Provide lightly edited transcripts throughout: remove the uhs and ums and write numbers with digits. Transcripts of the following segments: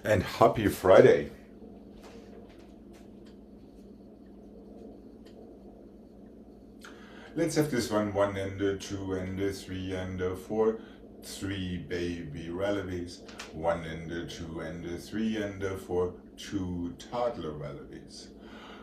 and happy Friday. Let's have this one and a 2 and a 3 and a 4. 3 baby wallabies. 1 and a 2 and a 3 and a 4. 2 toddler wallabies.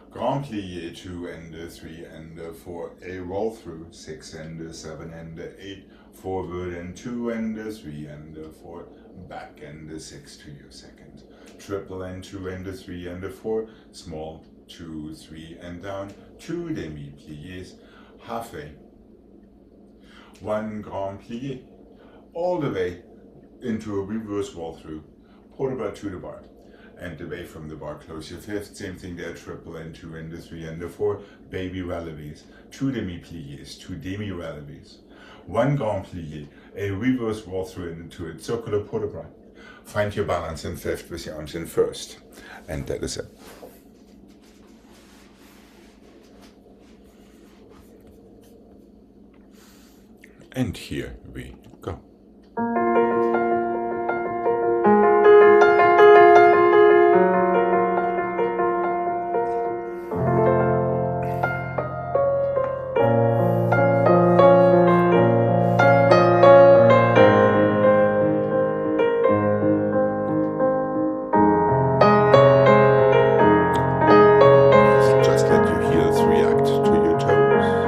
Grand plie, 2 and a 3 and a 4. A roll through. 6 and a 7 and a 8. Forward and 2 and a 3 and a 4. Back and a 6 to your second. Triple and 2 and a 3 and a 4. Small, 2, 3 and down. 2 demi pliés. Halfway. 1 grand plie. All the way into a reverse wall through. Port bar to the bar. And away from the bar, close your fifth. Same thing there, triple and 2 and a 3 and a 4. Baby wallabies. 2 demi pliés. 2 demi wallabies. 1 grand plie. A reverse wall through into a circular port bar. Find your balance in fifth with your arms in first. And that is it. And here we go. Just let your heels react to your toes.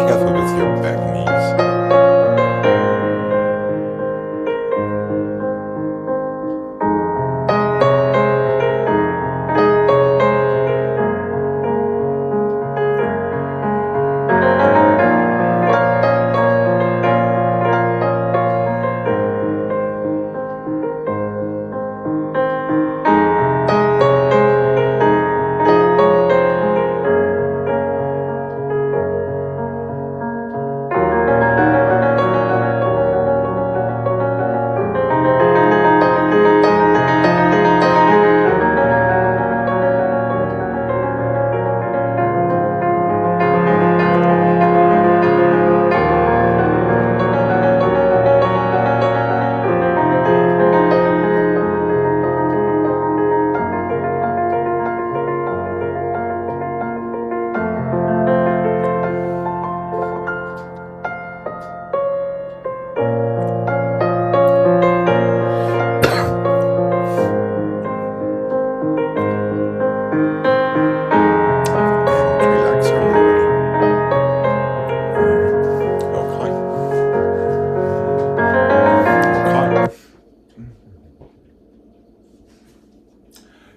Careful with your back knees.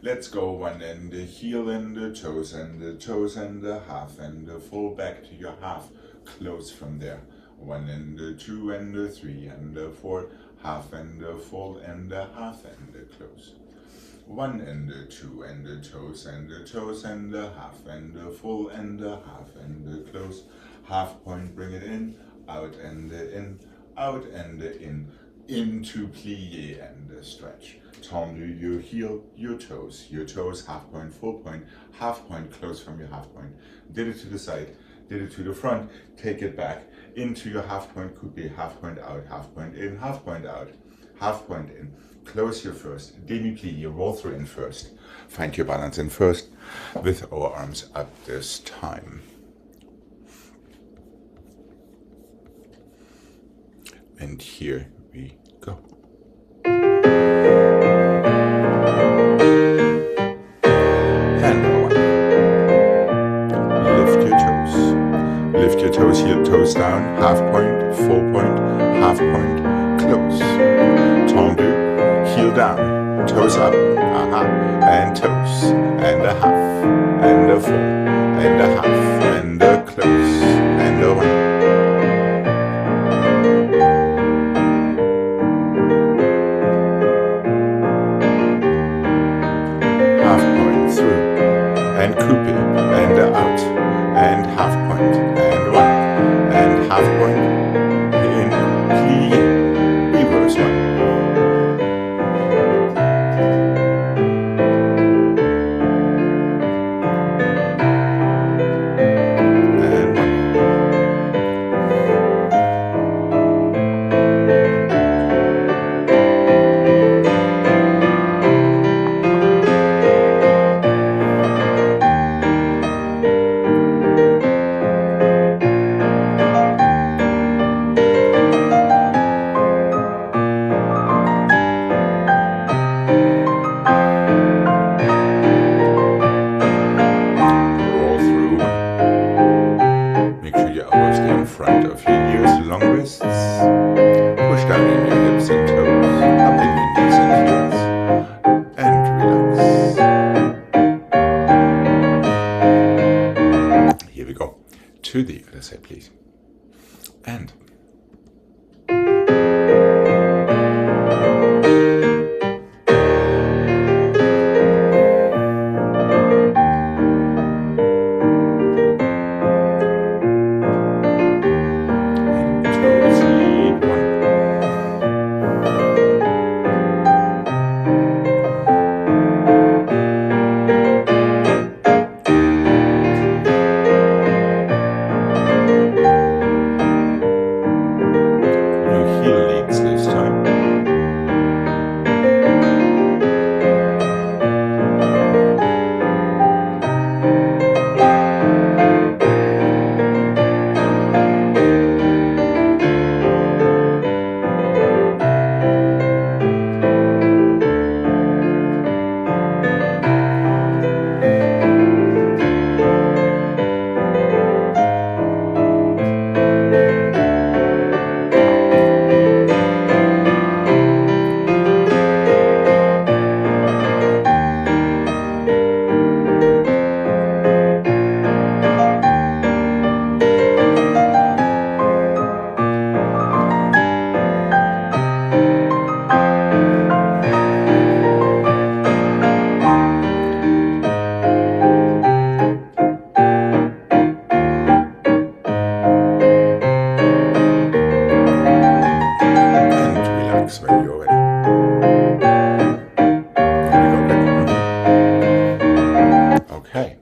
Let's go one and the heel and the toes and the half and the full back to your half. Close from there. One and the two and the three and the four. Half and the full and the half and the close. One and the two and the toes and the half and the full and the half and the close. Half point, bring it in, out and the in, out and the in. Into plie and the stretch. Tendu your heel, your toes, half point, full point, half point, close from your half point. Did it to the side, did it to the front, take it back, into your half point coupe, half point out, half point in, half point out, half point in. Close your first, demi-plie, roll through in first. Find your balance in first with our arms up this time. And here we go. And one. Lift your toes. Lift your toes, heel toes down, half point, full point, half point, close. Tendu, heel down, toes up, and toes, and a half, and a full, and a half, and a close, and a one. And coupe, and out, and half point, and one, and half point, in plie, reverse one. say, please. And into seat one. You heel leads this time. And relax when you're ready. Here we go, Greg. Okay.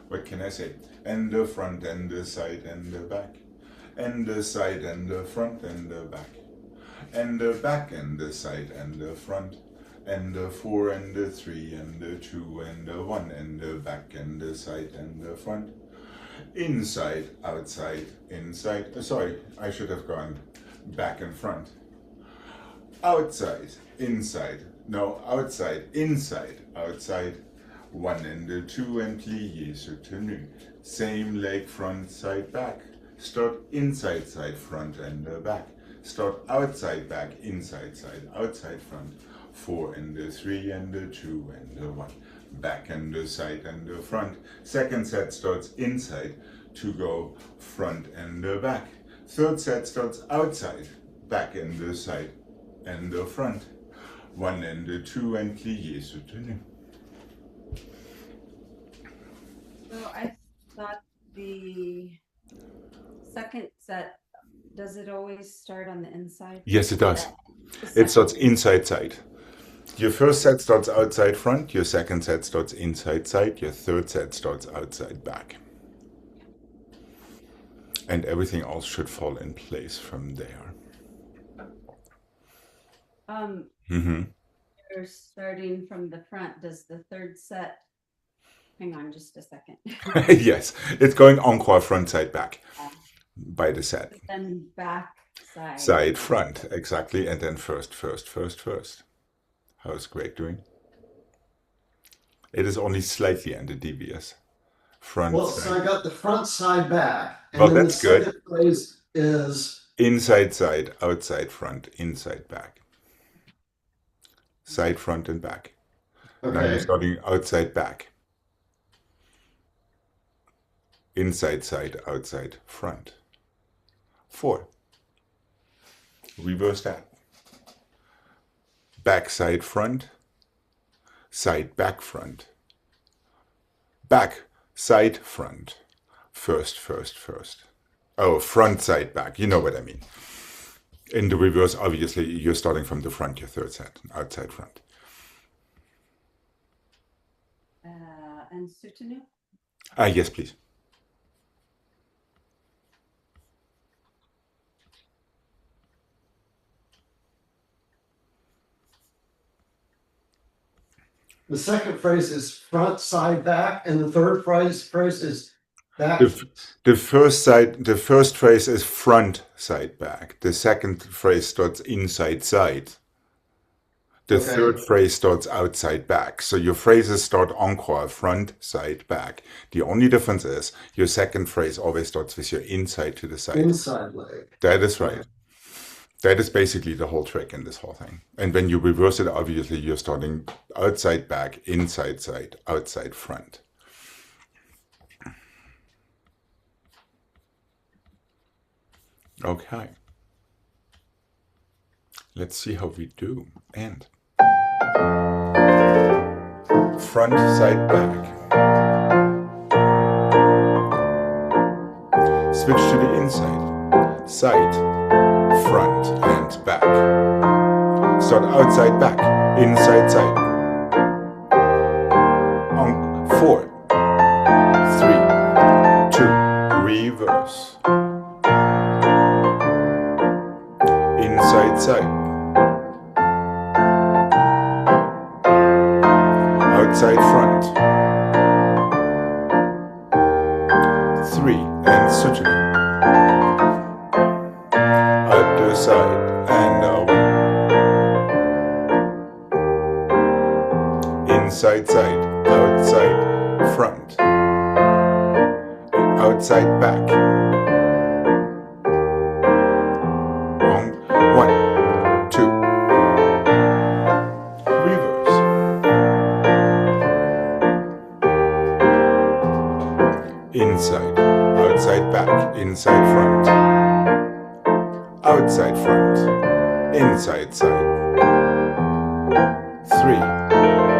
What can I say? And the front and the side and the back. And the side and the front and the back. And the back and the side and the front. And the 4 and the 3 and the 2 and the 1 and the back and the side and the front. Inside, outside, inside. Sorry, I should have gone back and front. Outside, inside. No, outside, inside, outside. 1 and the 2 and plié soutenu. Same leg front, side, back. Start inside, side, front and the back. Start outside, back, inside, side, outside, front. 4 and the 3 and the 2 and the 1. Back and the side and the front. Second set starts inside to go front and the back. Third set starts outside, back and the side and the front. 1 and the 2 and plié soutenu. So I thought the second set, does it always start on the inside? Yes, it does. The It second- starts inside side. Your first set starts outside front, your second set starts inside side, your third set starts outside back. And everything else should fall in place from there. You're starting from the front. Does the third set? Hang on, just a second. Yes, it's going encore front, side, back by the set. Then back side. Side, front, exactly, and then first. How's Greg doing? It is only slightly under devious. Front, Well, so side. I got the front, side, back. And Well, then that's the good. second phrase is Inside, side, outside, front, inside, back. Side, front, and back. Now you're okay. starting outside, back. Inside, side, outside, front. 4. Reverse that. Back, side, front. Side, back, front. Back, side, front. First. Oh, front, side, back. You know what I mean. In the reverse, obviously, you're starting from the front, your third set, outside, front. And soutenu? Yes, please. The second phrase is front, side, back, and the third phrase is back. The first phrase is front, side, back. The second phrase starts inside, side. The Okay. third phrase starts outside, back. So your phrases start encore, front, side, back. The only difference is your second phrase always starts with your inside to the side. Inside leg. That is right. That is basically the whole trick in this whole thing. And when you reverse it, obviously you're starting outside back, inside side, outside front. Okay. Let's see how we do. And front, side, back. Switch to the inside. Side, front, and back. Start outside, back, inside, side. On 4, 3, 2, reverse. Inside, side. Outside, front. 3, and switch again. Other side, and over. Inside, side, outside, front. Outside, back. On 1, 2. Reverse. Inside, outside, back, inside, front. Outside, front, inside, side. 3,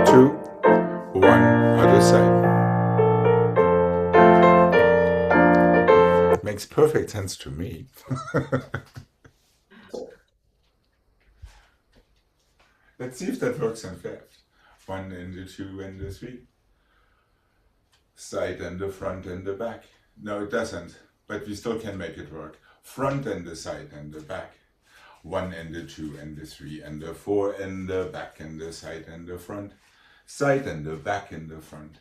2, 1, other side. Makes perfect sense to me. Let's see if that works on fifth. 1 and the 2 and the 3. Side and the front and the back. No, it doesn't, but we still can make it work. Front and the side and the back. 1 and the 2 and the 3 and the 4 and the back and the side and the front. Side and the back and the front.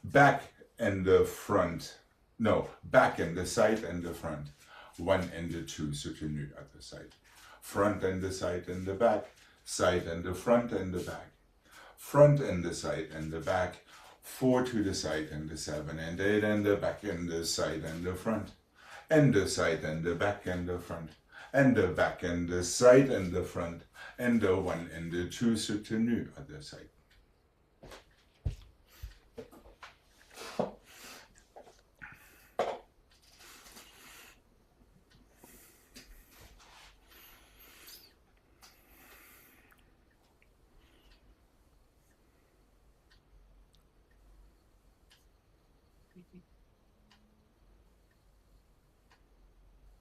Back and the front. No, back and the side and the front. 1 and the 2 soutenu at the side. Front and the side and the back. Side and the front and the back. Front and the side and the back. 4 to the side and the 7 and 8 and the back and the side and the front. And the side and the back and the front. And the back and the side and the front. And the 1 and the 2 soutenu at the side.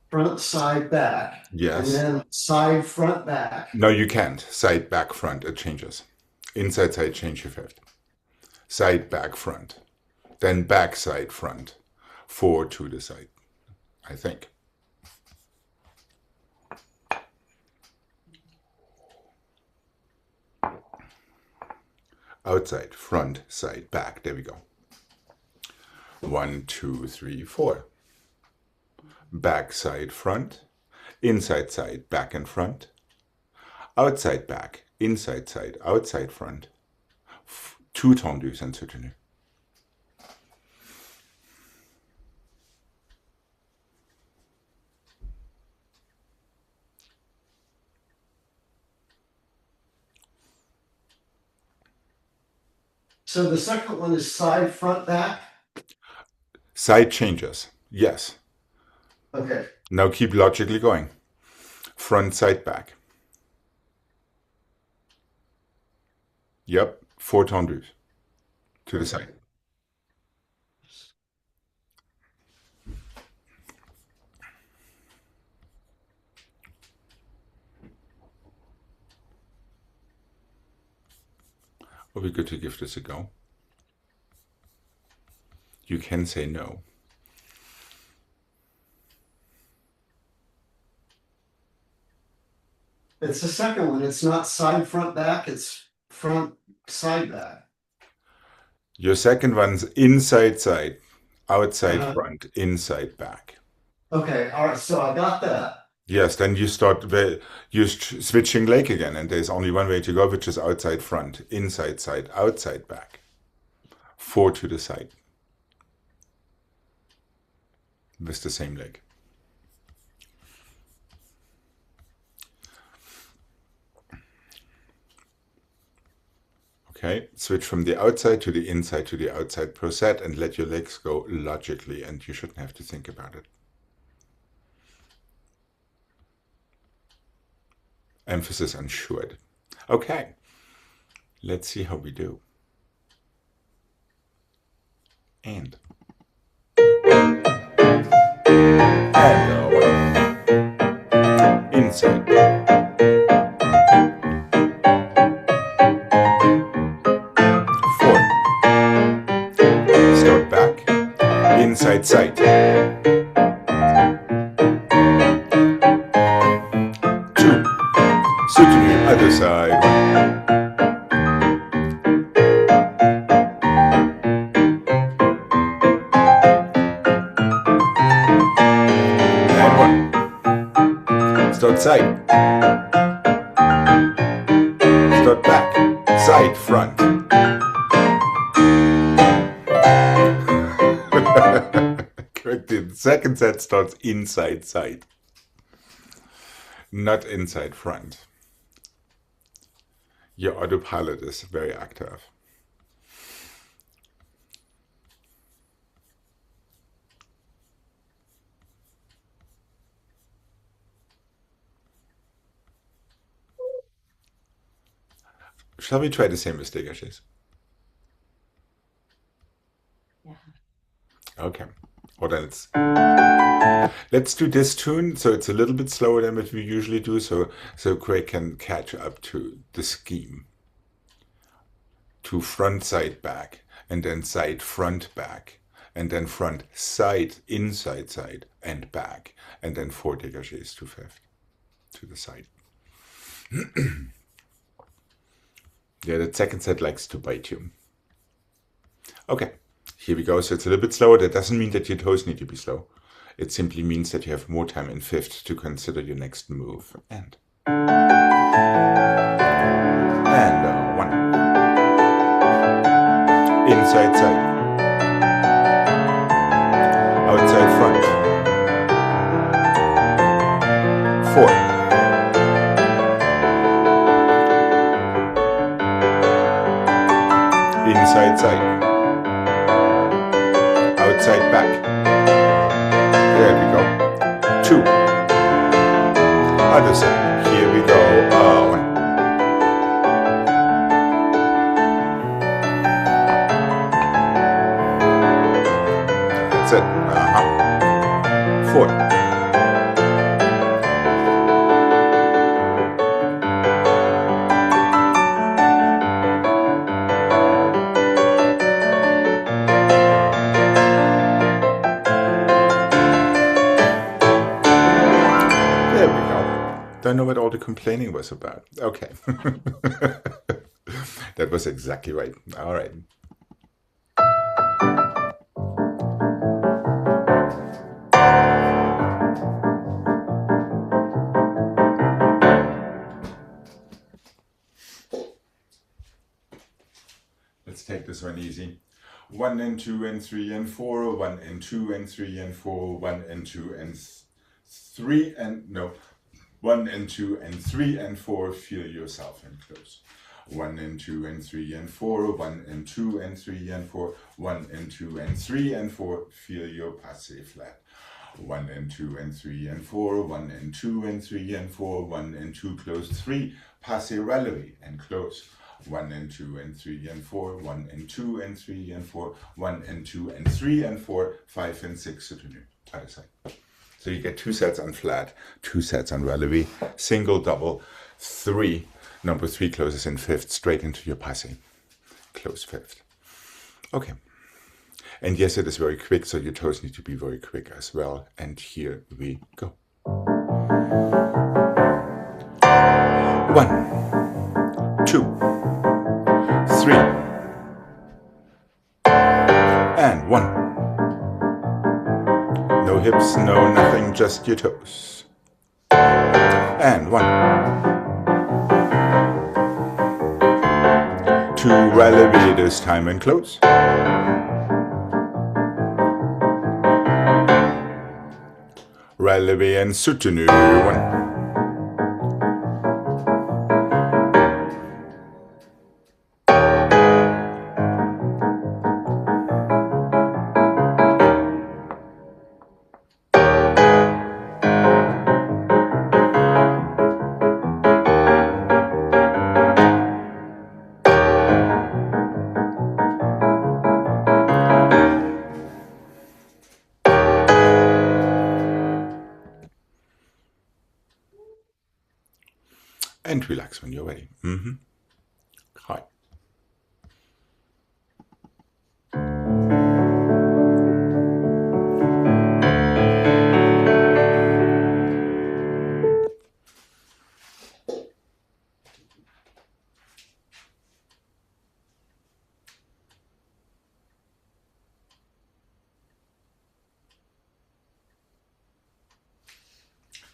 Front, side, back. Yes. And then side, front, back. No, you can't. Side, back, front. It changes. Inside, side, change your fifth. Side, back, front. Then back, side, front. 4 to the side, I think. Outside, front, side, back. There we go. 1, 2, 3, 4. Back, side, front. Inside, side, back and front. Outside, back. Inside, side, outside, front. 2 tendus and soutenus. So the second one is side, front, back? Side changes. Yes. Okay. Now keep logically going. Front, side, back. Yep. 4 tendus to the side. Will be good to give this a go. You can say no. It's the second one. It's not side, front, back. It's front, side, back. Your second one's inside, side, outside, front, inside, back. Okay. All right. So I got that. Yes, then you start switching leg again, and there's only one way to go, which is outside, front, inside, side, outside, back. 4 to the side with the same leg. Okay, switch from the outside to the inside to the outside per set and let your legs go logically, and you shouldn't have to think about it. Emphasis on should. Okay, let's see how we do. And inside. Four. Start back. Inside side. Two. Soutenu, other side. And one. Start side. Start back. Side, front. Correct. The second set starts inside side, not inside front. Your autopilot is very active. Shall we try the same mistake, Ashes? Yeah. Okay. Well, then let's do this tune. So it's a little bit slower than what we usually do, so Craig can catch up to the scheme. To front, side, back, and then side, front, back, and then front, side, inside, side, and back, and then 4 dégagés to fifth, to the side. Yeah, the second set likes to bite you. Okay, here we go. So it's a little bit slower. That doesn't mean that your toes need to be slow. It simply means that you have more time in fifth to consider your next move. And one. Inside side. Outside front. 4. Inside side. Outside back. There we go. 2. Other side. Here we go. 1. That's it. 4. Don't know what all the complaining was about. Okay. That was exactly right. All right. Let's take this one easy. 1 and 2 and 3 and 4, 1 and 2 and 3 and 4, 1 and 2 and 3 and no. 1 and 2 and 3 and 4, feel yourself in close. 1 and 2 and 3 and 4, 1 and 2 and 3 and 4, 1 and 2 and 3 and 4, feel your passé flat. 1 and 2 and 3 and 4, 1 and 2 and 3 and 4, 1 and 2 close 3, passé relevé and close. 1 and 2 and 3 and 4, 1 and 2 and 3 and 4, 1 and 2 and 3 and 4, 5 and 6 soutenu. Other side. So you get 2 sets on flat, 2 sets on relevé, single, double, 3. Number 3 closes in fifth, straight into your passé. Close fifth. Okay. And yes, it is very quick, so your toes need to be very quick as well. And here we go. 1, 2, 3, and 1. No hips, no nothing, just your toes. And 1. 2 relevé this time and close. Relevé and soutenu. 1. And relax when you're ready. Hi.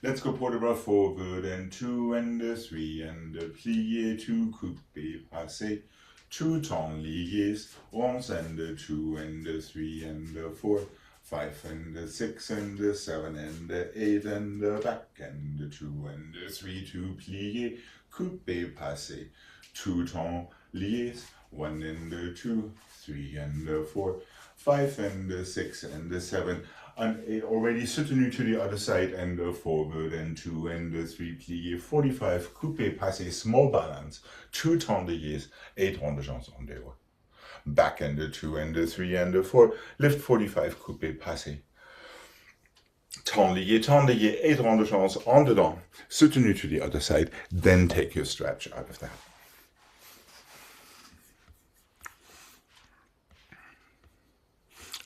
Let's go port de bras forward and 2 and 3 and plié, 2 coupé, passé, 2 temps liés, 11 and 2 and 3 and 4, 5 and 6 and 7 and 8 and back and 2 and 3, 2 plié, coupé, passé, 2 temps liés, 1 and 2, 3 and 4, 5 and 6 and 7 and 8 already soutenu to the other side and forward and 2 and 3 plié, 45 coupé, passé, small balance, 2 temps liés, 8 ronds de jambes en dehors. Back and 2 and 3 and 4, lift 45 coupé, passé. Temps lié, 8 ronds de jambes en dedans, soutenu to the other side, then take your stretch out of that.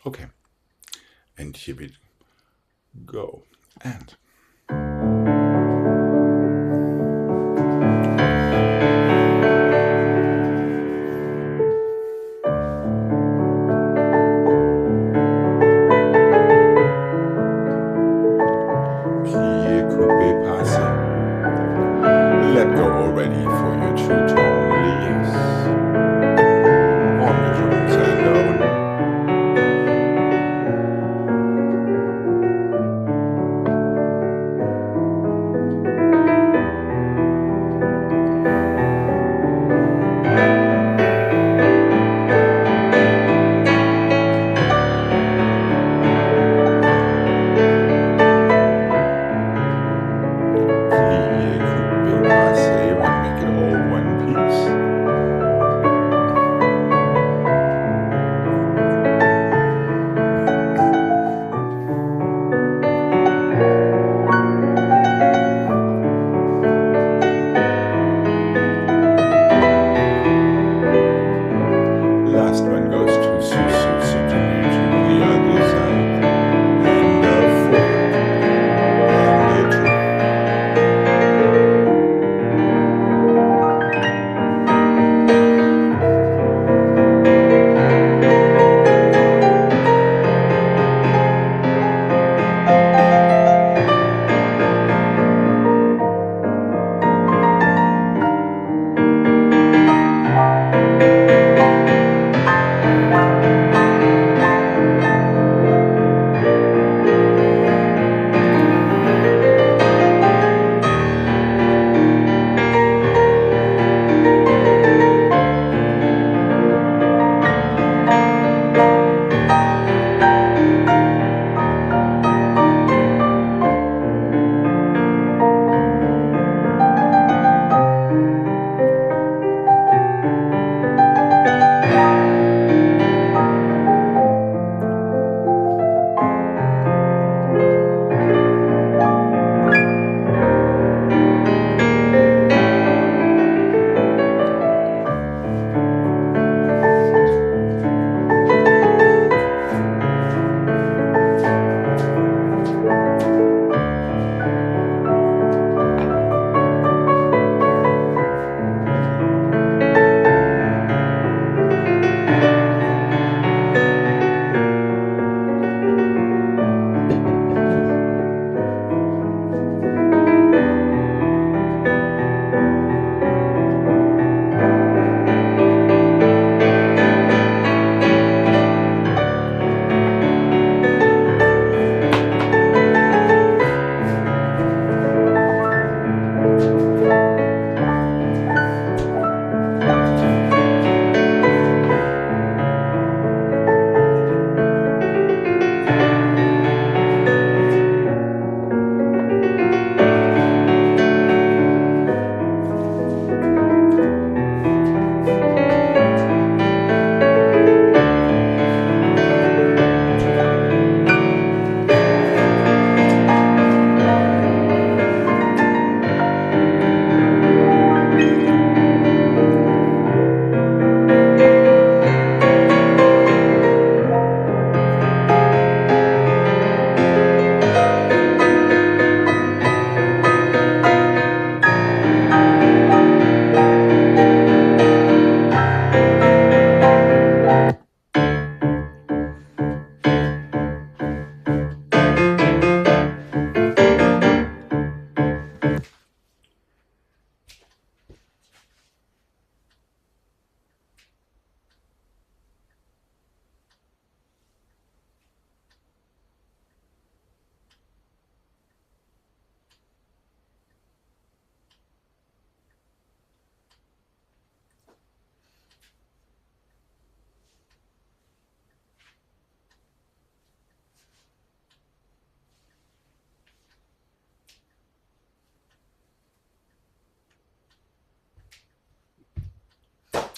Okay, and here we go, and plié, coupé, passé. Let go already for your 2 temps liés. On the jambes and down.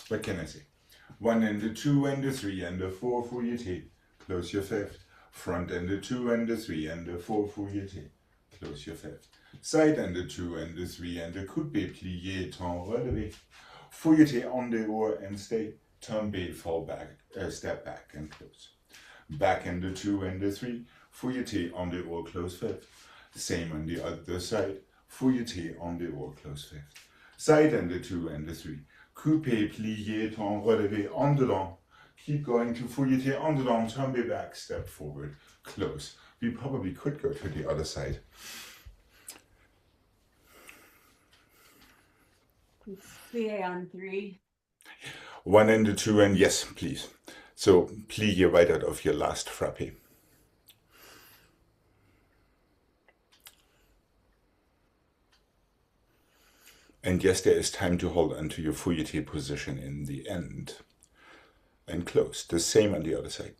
What can I say? 1 and a 2 and a 3 and a 4 fouilleté. Close your fifth. Front and a 2 and a 3 and a 4 fouilleté. Close your fifth. Side and a 2 and a 3 and a coupé plié temps relevé. Fouilleté on the oar and stay. Tombé, fall back, step back and close. Back and a 2 and a 3. Fouilleté on the oar, close fifth. Same on the other side. Fouilleté on the oar, close fifth. Side and a 2 and a 3. Coupé, plié, temps relevé, en dedans. Keep going to fouilleté en dedans, tombé back, step forward, close. We probably could go to the other side. Plie on 3. 1 and a 2 and yes, please. So plie right out of your last frappé. And yes, there is time to hold onto your fouilleté position in the end. And close. The same on the other side.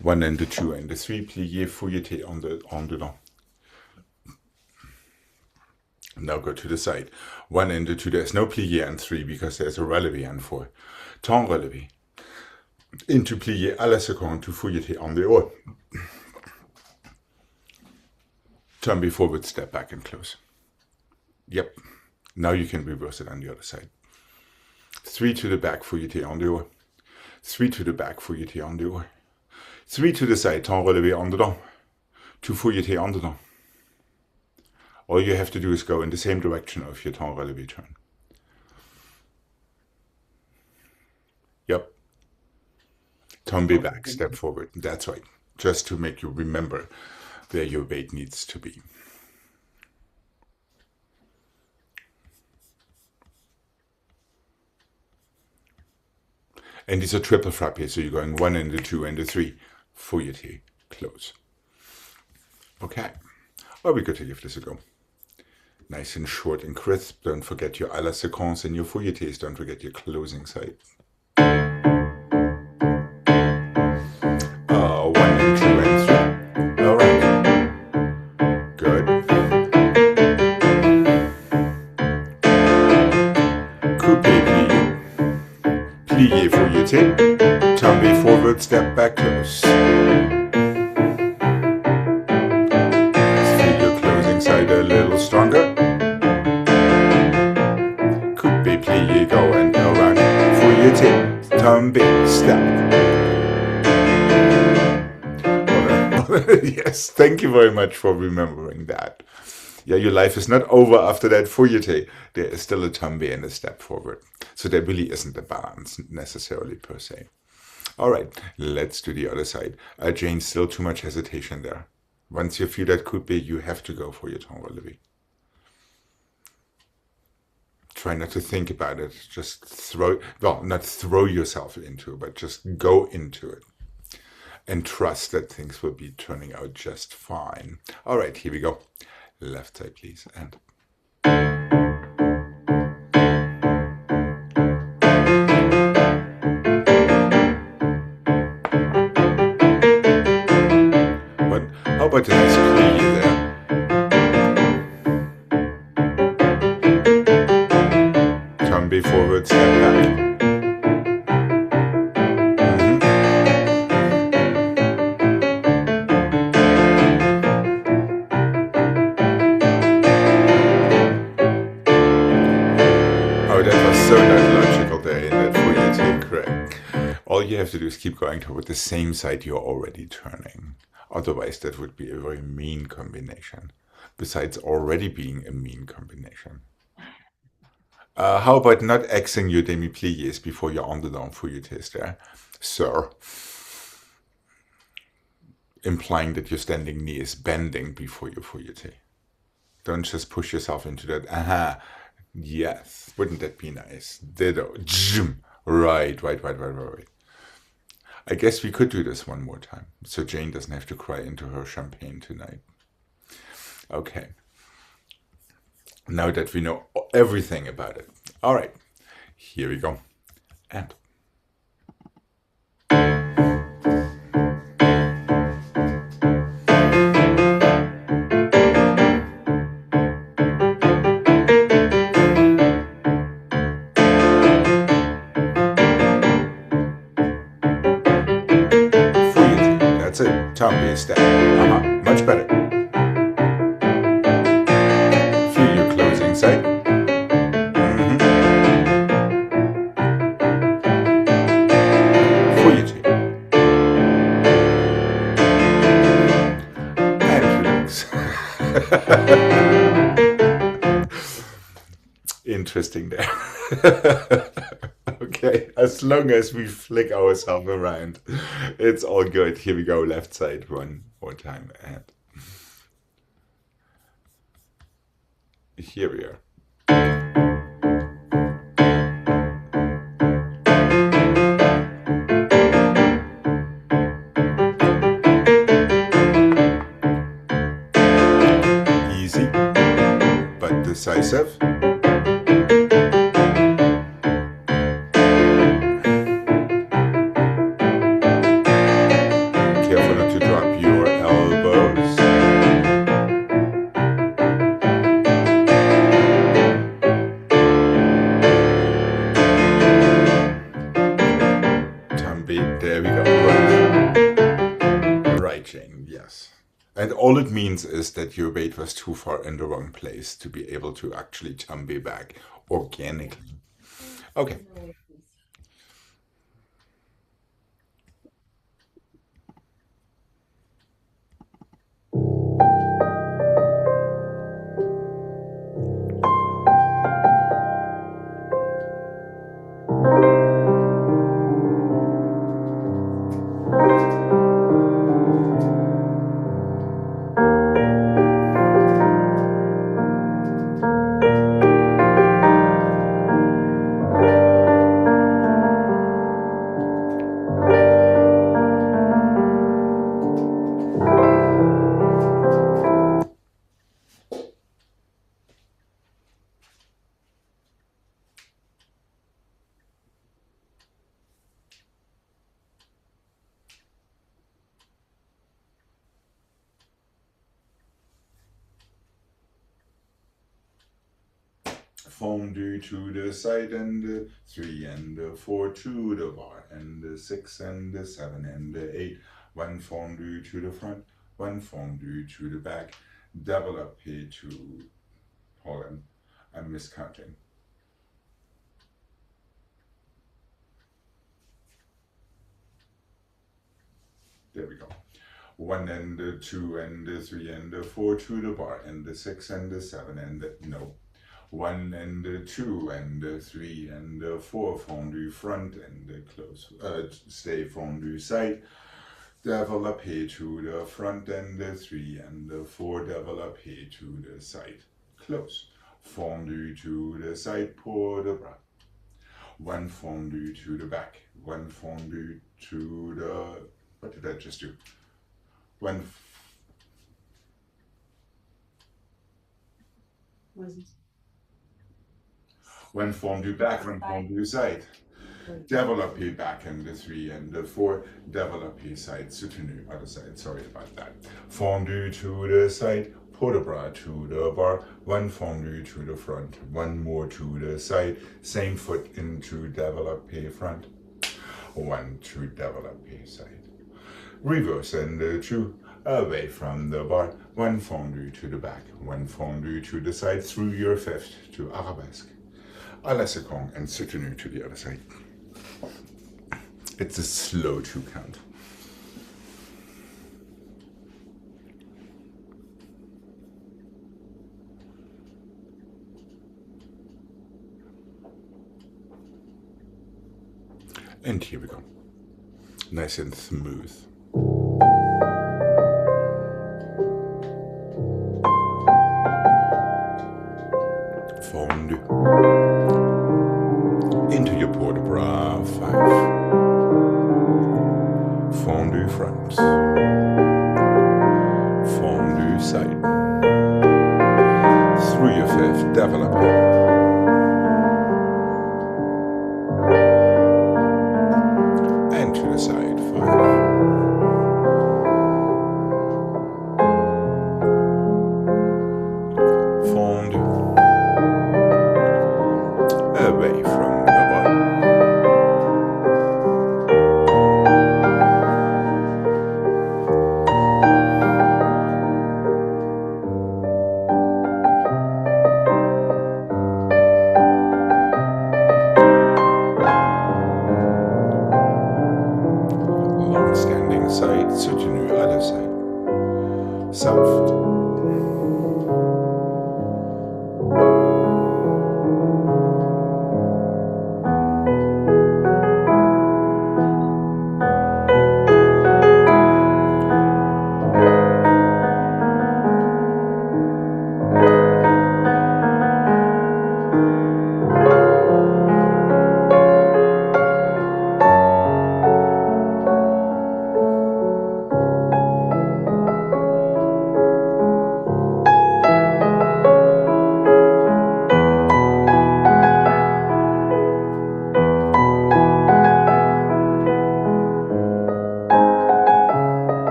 1 and a 2 and a 3, plié, fouilleté en dedans. Now go to the side. 1 and a 2, there's no plié on 3 because there's a relevé on 4. Temps relevé. Into plié à la seconde to fouilleté en dehors. Turn forward, step back and close. Yep. Now you can reverse it on the other side. 3 to the back, fouilleté en dehors. 3 to the back, fouilleté en dehors. 3 to the side, temps relevé en dedans. To fouilleté en dedans. All you have to do is go in the same direction of your temps relevé turn. Yep. Tombé back, step forward. That's right. Just to make you remember where your weight needs to be. And these are triple frappés, so you're going 1 and a 2 and a 3. Fouilleté, close. Okay. Well, we could give this a go. Nice and short and crisp. Don't forget your à la séquence and your fouilletés. Don't forget your closing side. 1 and 2 and 3. All right. Good. Coupé, plié. Plié, fouilleté. Tombé forward, step back, close. Feel your closing side a little stronger. Coupé, plié, go and around. Fouilleté, tombé, step. Yes, thank you very much for remembering that. Yeah, your life is not over after that fouilleté. There is still a tombé and a step forward. So there really isn't a balance necessarily per se. All right, let's do the other side. Jane, still too much hesitation there. Once you feel that coupé, you have to go for your temps relevé. Try not to think about it. Just not throw yourself into it, but just go into it. And trust that things will be turning out just fine. All right, here we go. Left side, please, and... How about a nice plie there? Tombé forward, step back. Oh, that was so not logical there in that fouilleté, correct. All you have to do is keep going toward the same side you're already turning. Otherwise, that would be a very mean combination, besides already being a mean combination. How about not Xing your demi-pliés before you're on the down fouilletés there, sir? Implying that your standing knee is bending before your fouilleté. Don't just push yourself into that. Aha, yes, wouldn't that be nice? Ditto. Right. I guess we could do this one more time, so Jane doesn't have to cry into her champagne tonight. Okay. Now that we know everything about it. All right, here we go. And... Tombi step. Much better. Feel your closing side. For your two. And relax. Interesting there. Okay, as long as we flick ourselves around, it's all good. Here we go, left side, one more time. And here we are. Easy, but decisive. Careful not to drop your elbows. Tombi, there we go. Right. Right, Jane, yes. And all it means is that your weight was too far in the wrong place to be able to actually Tombi back organically. Okay. Fondue to the side, and the 3 and the 4 to the bar, and the 6 and the 7 and the 8. One fondue to the front, one fondue to the back. Double up here to Holland. I'm miscounting. There we go. 1 and the 2 and the 3 and the 4 to the bar, and the 6 and the 7 and the, no. 1 and the 2 and the 3 and the 4 fondue front, and the close, stay fondue side. Double up here to the front, and the 3 and the 4 double up here to the side. Close. Fondue to the side, pour the bras. 1 fondue to the back, 1 fondue to the, what did I just do? 1 fondue back, 1 fondue side. Double up here back, and the 3 and the 4 double up here side, soutenu, other side, sorry about that. Fondue to the side, port de bras to the bar, 1 fondue to the front, 1 more to the side, same foot into double up here front, 1 to double up here side. Reverse and the 2 away from the bar, 1 fondue to the back, 1 fondue to the side, through your 5th to arabesque. A la seconde and soutenu to the other side. It's a slow 2 count. And here we go. Nice and smooth. Fondue. Into your port de bras, 5. Fondue front. Fondue side. Through your 5th, develop. And to the side, 5. Away from the bottom. soft.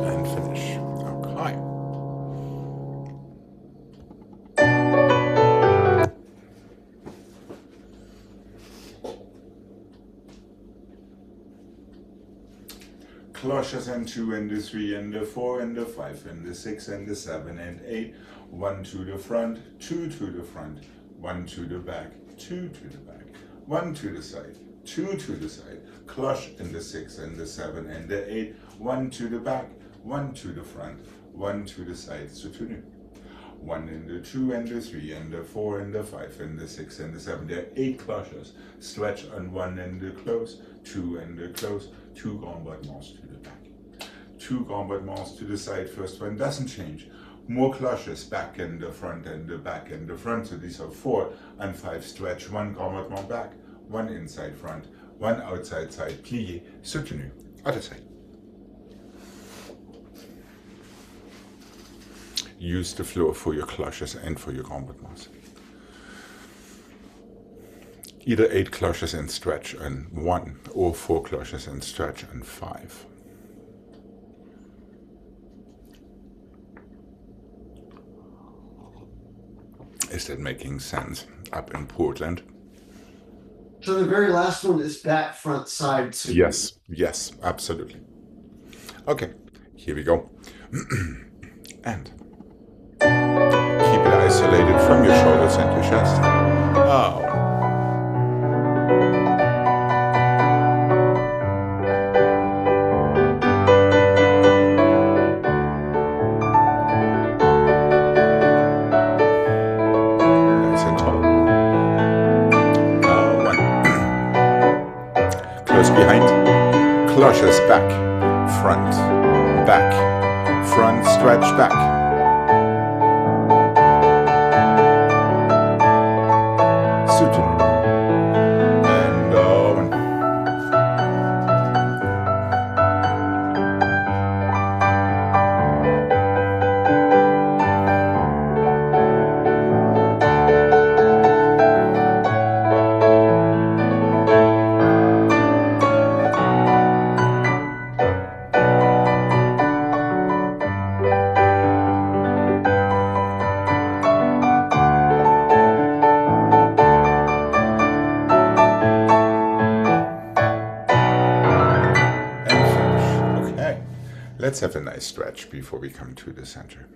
And finish. Okay. Cloches and 2 and the 3 and the 4 and the 5 and the 6 and the 7 and 8. 1 to the front, 2 to the front, 1 to the back, 2 to the back, 1 to the side, 2 to the side. Cloche in the 6 and the 7 and the 8. 1 to the back, 1 to the front, 1 to the side. Soutenu. 1 in the 2 and the 3 and the 4 and the 5 and the 6 and the 7. There are 8 cloches. Stretch on 1 and the close, 2 and the close, 2 grand battements to the back. 2 grand battements to the side. First one doesn't change. More cloches back and the front and the back and the front. So these are 4 and 5 stretch. 1 grand battement back, 1 inside front, 1 outside side. Plié, soutenu. Other side. Use the floor for your cloches and for your grand battements. Either 8 cloches and stretch and 1, or 4 cloches and stretch and 5. Is that making sense up in Portland? So the very last one is back, front, side. Two. Yes, yes, absolutely. Okay, here we go. And keep it isolated from your shoulders and your chest. Oh. Nice and tall. 1. Close behind. Cloches back. Front. Back. Front. Stretch back. Soutenu. And 1. Let's have a nice stretch before we come to the center.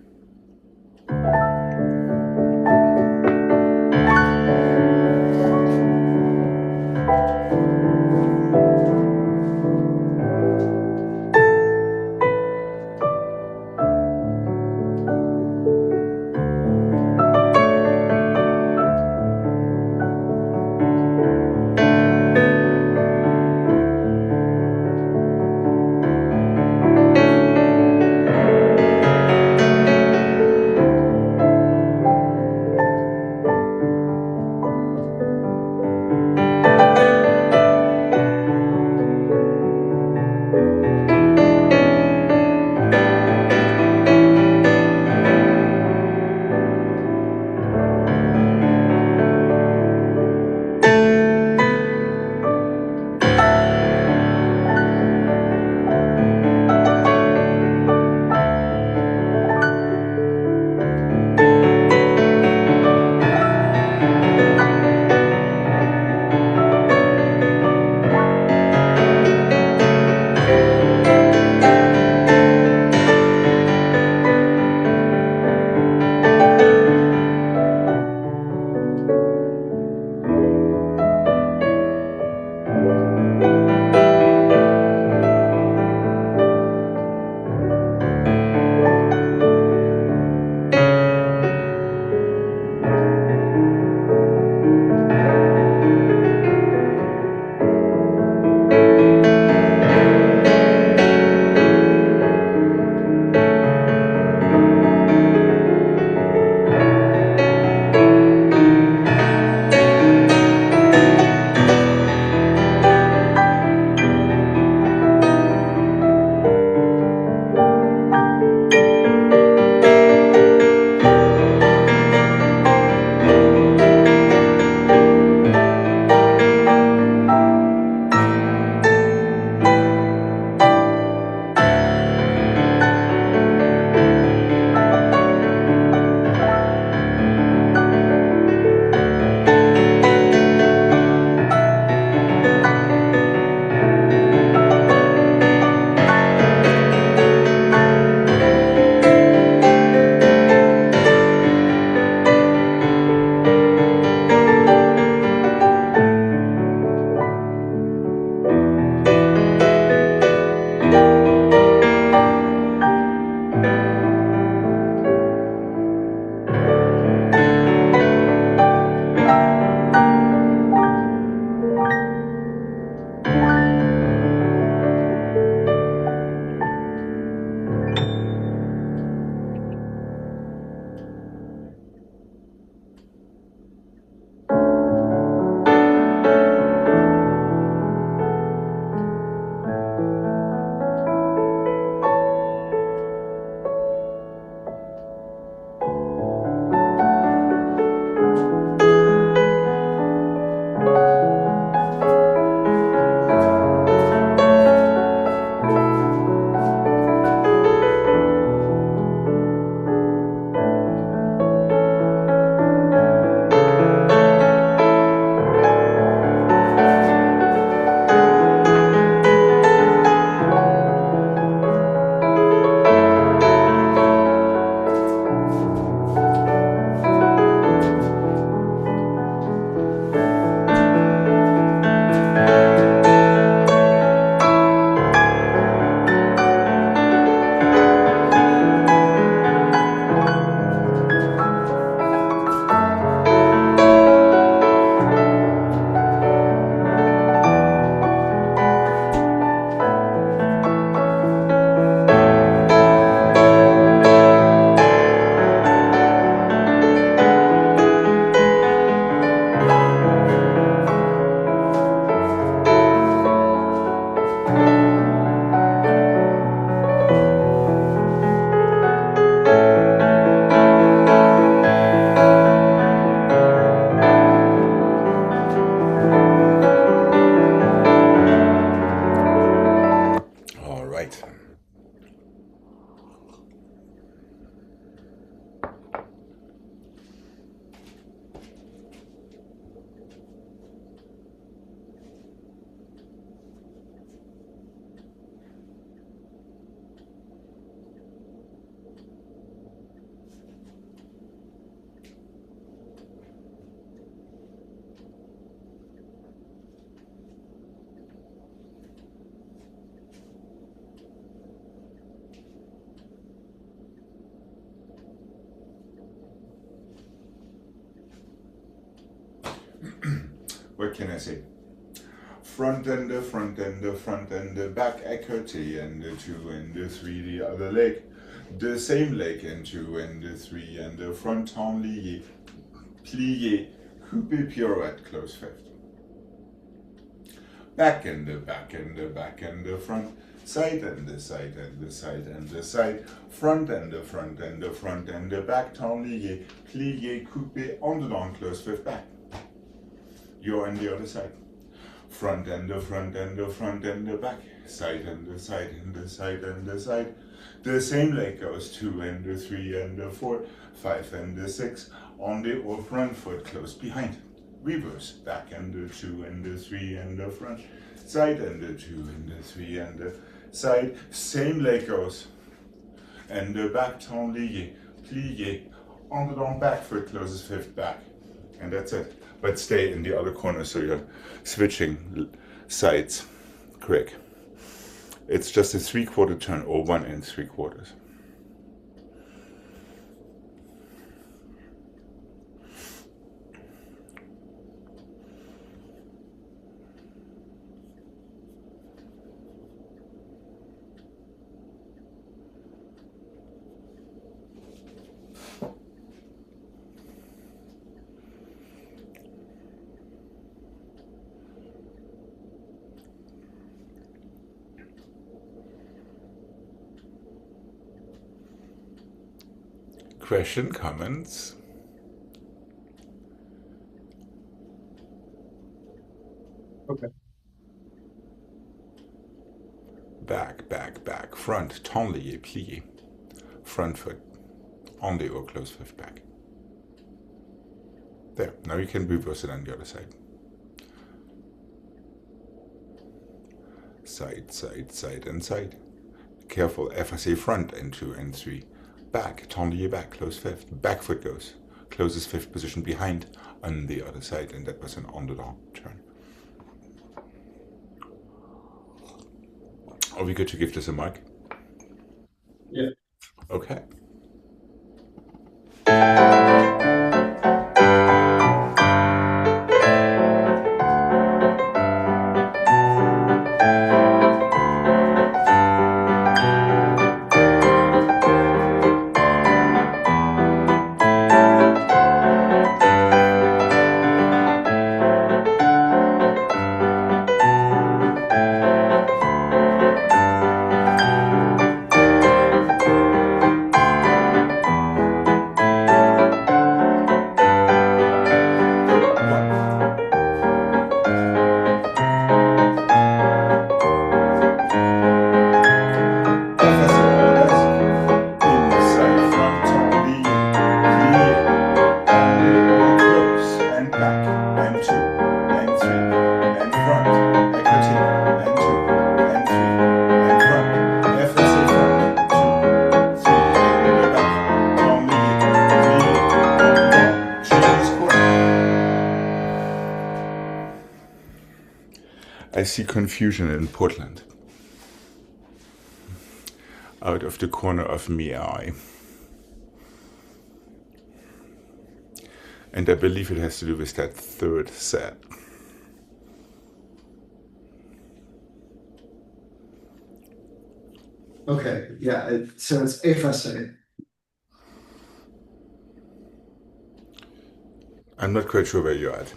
what can I say? Front and the front and the front and the back, écarté, and the 2 and the 3, the other leg. The same leg, and 2 and the 3, and the front lié, plié, coupé, pirouette, close fifth. Back and the back and the back and the front, side and the side and the side and the side, front and the front and the front and the back, lié, plié, coupé, en dedans, close fifth, back. You're on the other side. Front and the front and the front and the back, side and the side and the side and the side. The same leg goes 2 and the 3 and the 4, 5 and the 6, on the or front foot close behind. Reverse, back and the 2 and the 3 and the front, side and the 2 and the 3 and the side. Same leg goes, and the back ton lié, plié, on the long back foot closes fifth back, and that's it. But stay in the other corner so you're switching sides quick. It's just a 3/4 turn or 1 3/4. Question, comments? Okay. Back, back, back, front, ton lié, plié, front foot, on the or close fifth back. There, now you can reverse it on the other side. Side, side, side, and side. Careful, FSA front and 2 and 3. Back, ton lié back, close fifth. Back foot goes, closes fifth position behind on the other side, and that was an on the long turn. Are we good to give this a mark? Yeah. Okay. I see confusion in Portland. Out of the corner of my eye. And I believe it has to do with that third set. Okay, yeah, so it's effacé. I'm not quite sure where you're at.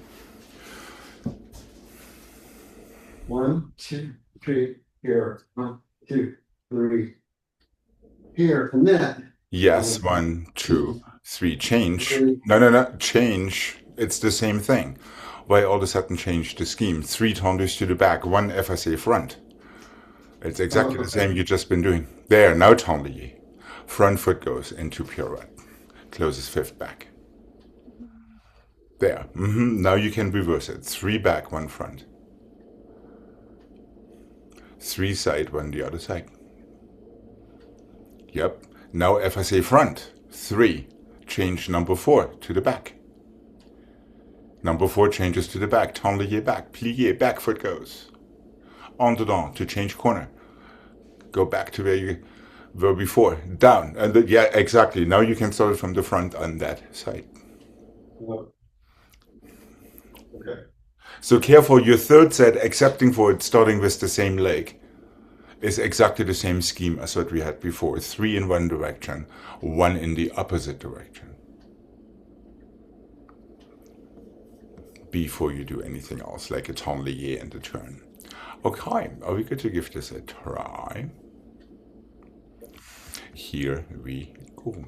1, 2, 3, here. 1, 2, 3. Here, and then. Yes, 1, 2, 3. Change. No. Change. It's the same thing. Why all of a sudden change the scheme? 3 tendus to the back, 1 FSA front. It's exactly the same you've just been doing. There, now tendu. Front foot goes into pirouette. Closes fifth back. There. Now you can reverse it. 3 back, 1 front. 3 side, 1 the other side. Yep. Now FSA front. 3. Change number 4 to the back. Number 4 changes to the back. Tendu back. Plié. Back foot goes. En dedans to change corner. Go back to where you were before. Down. And yeah, exactly. Now you can start it from the front on that side. Okay. So careful, your third set, excepting for it starting with the same leg, is exactly the same scheme as what we had before. 3 in one direction, 1 in the opposite direction. Before you do anything else, like a tablier and a turn. Okay, are we going to give this a try? Here we go.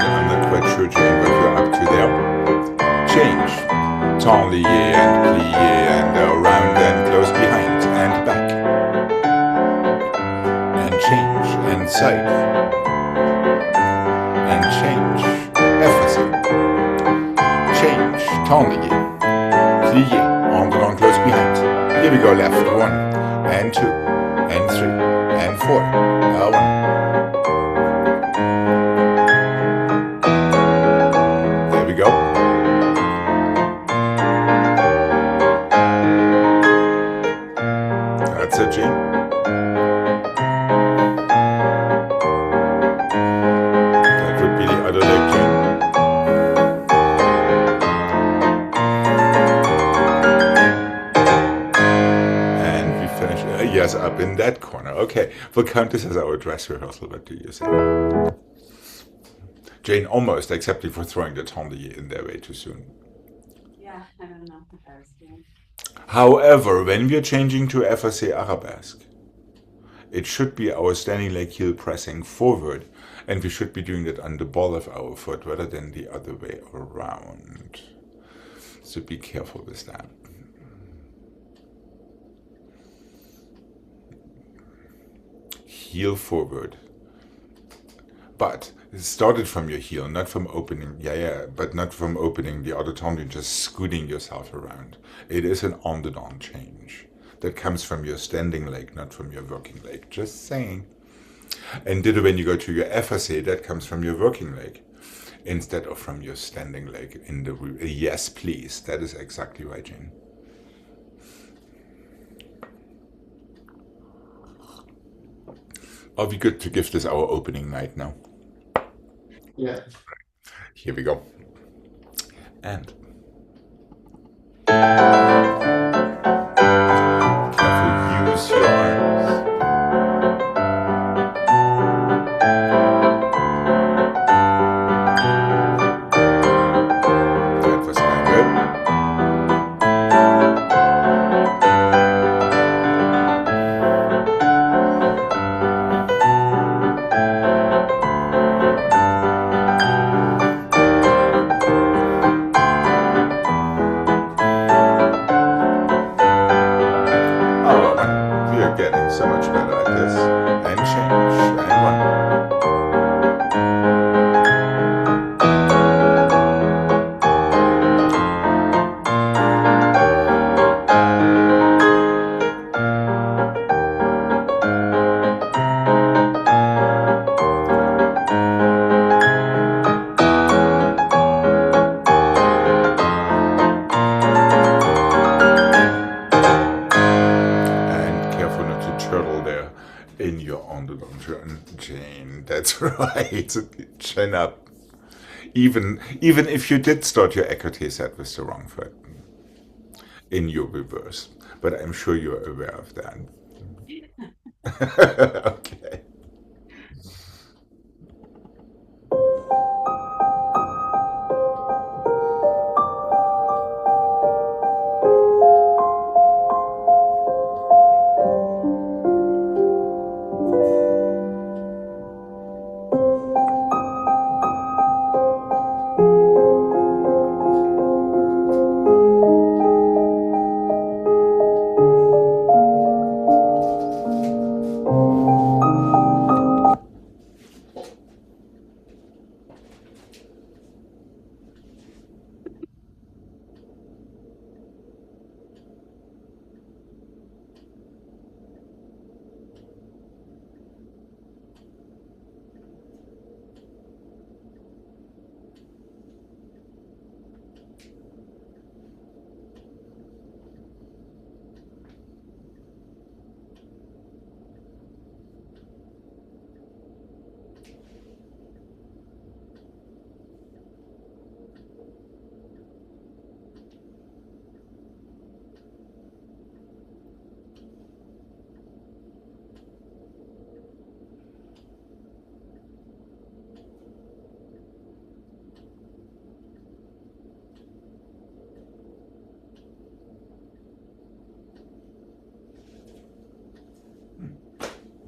I'm not quite sure, Jane, what you're up to there. Change. Tablier and plié and around and close behind and back. And change and side. And change. Effacé. Change. Tablier. Plié. On the long close behind. Here we go, left. 1 and 2 and 3 and 4. 1. There we go. That's it, Jane. That would be the other leg, Jane. And we finish. Yes, up in that corner. Okay, we'll count this as our dress rehearsal. What do you say? Jane, almost, excepting for throwing the tablier in there way too soon. Yeah, I don't know what I was doing. However, when we're changing to effacé arabesque, it should be our standing leg heel pressing forward, and we should be doing it on the ball of our foot rather than the other way around. So be careful with that. Heel forward. But it started from your heel, not from opening. But not from opening the other tongue, just scooting yourself around. It is an on-the-on change. That comes from your standing leg, not from your working leg. Just saying. And ditto when you go to your effacé, that comes from your working leg instead of from your standing leg in the yes, please. That is exactly right, Jane. Are we good to give this our opening night now? Yeah. Here we go. And careful, use your arms. That was going good. We are getting so much better at this. And change. And 1. Turtle there in your on-the-long turn, Jane. That's right. Chin up. Even if you did start your écarté set with the wrong foot in your reverse, but I'm sure you're aware of that. Okay.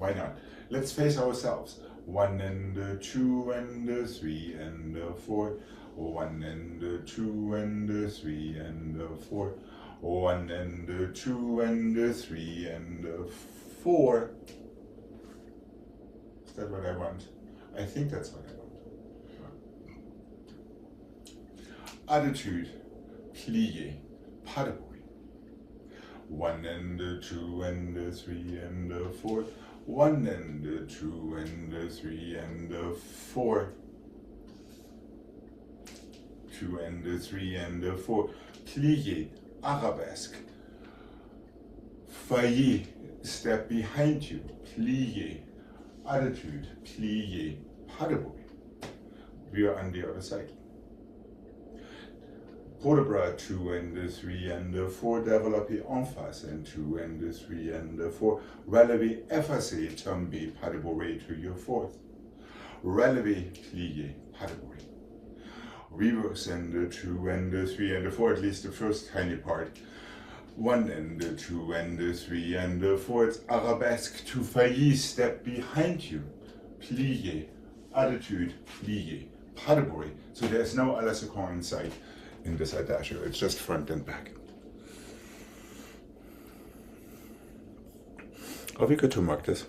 Why not? Let's face ourselves. 1 and 2 and 3 and 4. 1 and 2 and 3 and 4. 1 and 2 and 3 and 4. Is that what I want? I think that's what I want. Attitude, plié, pas de bruit. 1 and 2 and 3 and 4. 1 and 2 and 3 and 4. 2 and 3 and 4. Plié, arabesque. Failli, step behind you. Plié. Attitude, plié, pas de bruit. We are on the other side. Port-de-bras 2 and 3 and 4, développé en face, and 2 and 3 and 4, relevé effacé, tombé, pas de bruit to your fourth. Relevé, plié, pas de bruit. Reverse and 2 and 3 and 4, at least the first tiny part. 1 and 2 and 3 and 4, it's arabesque to failli, step behind you. Plié, attitude, plié, pas de bruit. So there's no à la seconde inside in this adagio, it's just front and back. Are we good to mark this?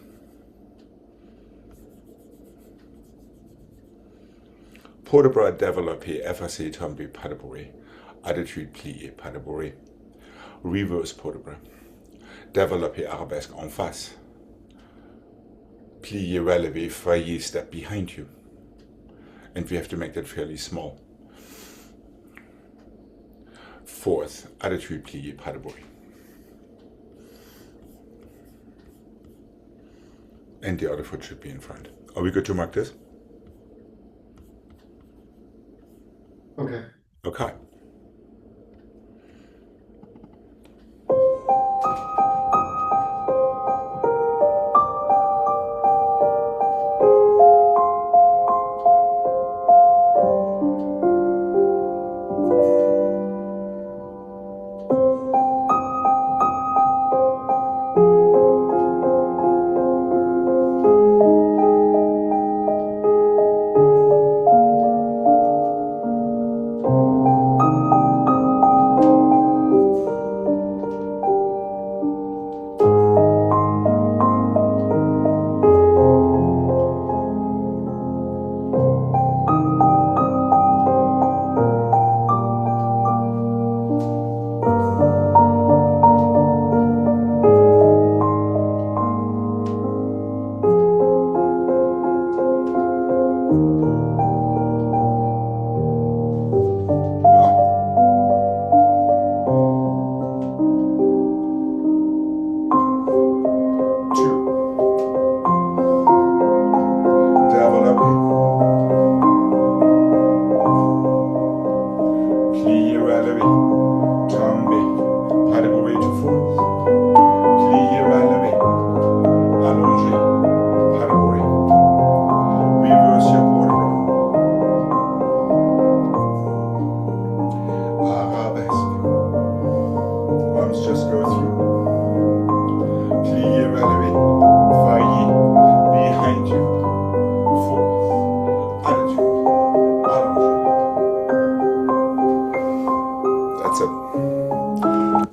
Port-de-bras développé, effacé, tombé, pas de bruit. Attitude plié, pas de bruit. Reverse port-de-bras. Développé, arabesque en face. Plié, relevé, failli, step behind you. And we have to make that fairly small. Fourth, attitude plié, pas de bruit. And the other foot should be in front. Are we good to mark this? Okay. Okay.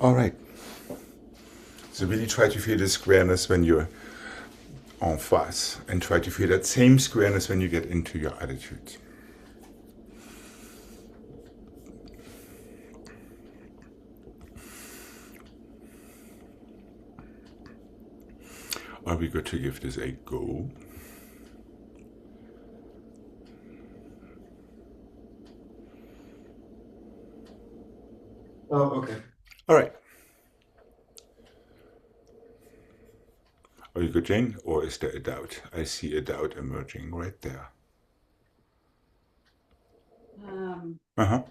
All right. So really try to feel the squareness when you're en face, and try to feel that same squareness when you get into your attitude. Are we good to give this a go? Oh, okay. All right. Are you good, Jane? Or is there a doubt? I see a doubt emerging right there. Uh-huh.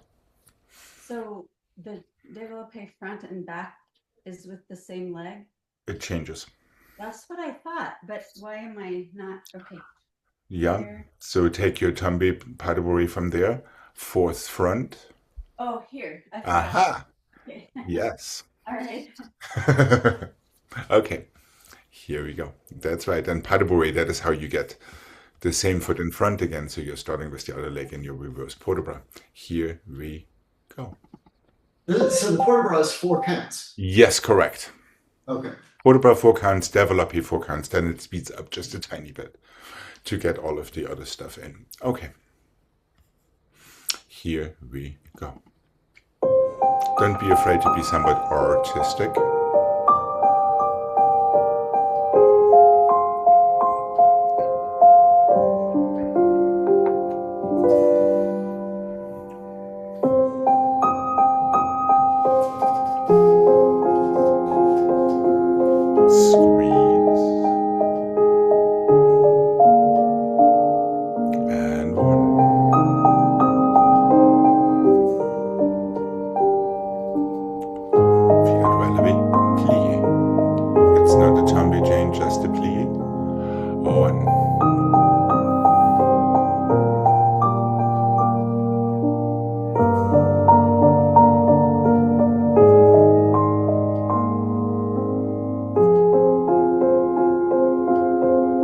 So the développé front and back is with the same leg? It changes. That's what I thought, but why am I not? Okay. Yeah. Here. So take your tombé pas de bruit from there. Fourth front. Oh, here. I forgot. Aha. Okay. Yes. All right. Okay. Here we go. That's right. And pas de bourrée, that is how you get the same foot in front again. So you're starting with the other leg in your reverse port de bras. Here we go. So the port de bras has 4 counts. Yes, correct. Okay. Port de bras 4 counts, développé 4 counts. Then it speeds up just a tiny bit to get all of the other stuff in. Okay. Here we go. Don't be afraid to be somewhat artistic.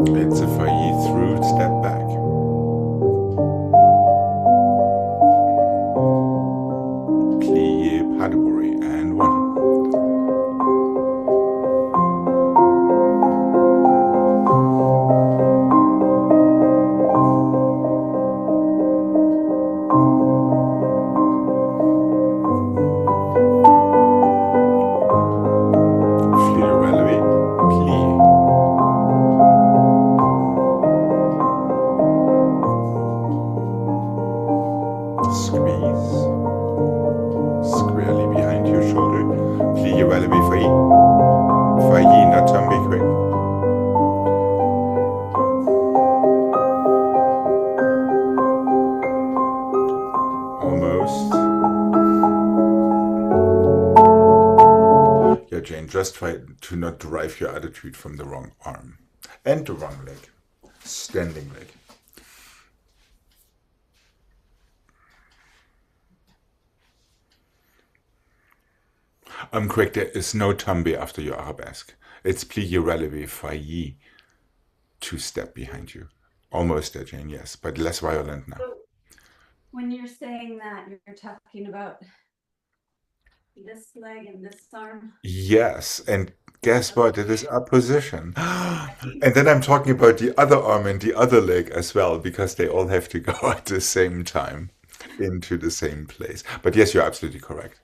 It's a failli through step back. Plié, pas de bourrée, and 1. Jane, just try to not drive your attitude from the wrong arm and the wrong leg, standing leg. Correct, there is no tombe after your arabesque. It's plié, relevé, failli, 2 step behind you. Almost there, Jane, yes, but less violent now. So when you're saying that, you're talking about this leg and this arm? Yes, and guess what? It is opposition. And then I'm talking about the other arm and the other leg as well, because they all have to go at the same time into the same place. But yes, you're absolutely correct.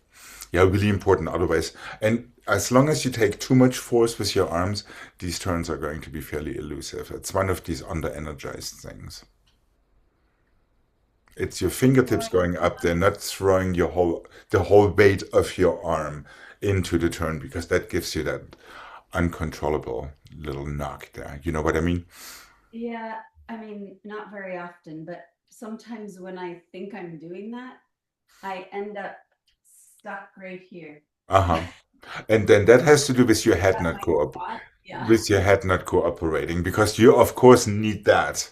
Yeah, really important otherwise. And as long as you take too much force with your arms, these turns are going to be fairly elusive. It's one of these under-energized things. It's your fingertips going up there, not throwing the whole weight of your arm into the turn, because that gives you that uncontrollable little knock there. You know what I mean? Yeah, I mean, not very often, but sometimes when I think I'm doing that, I end up stuck right here. And then that has to do with your head not with your head not cooperating, because you of course need that,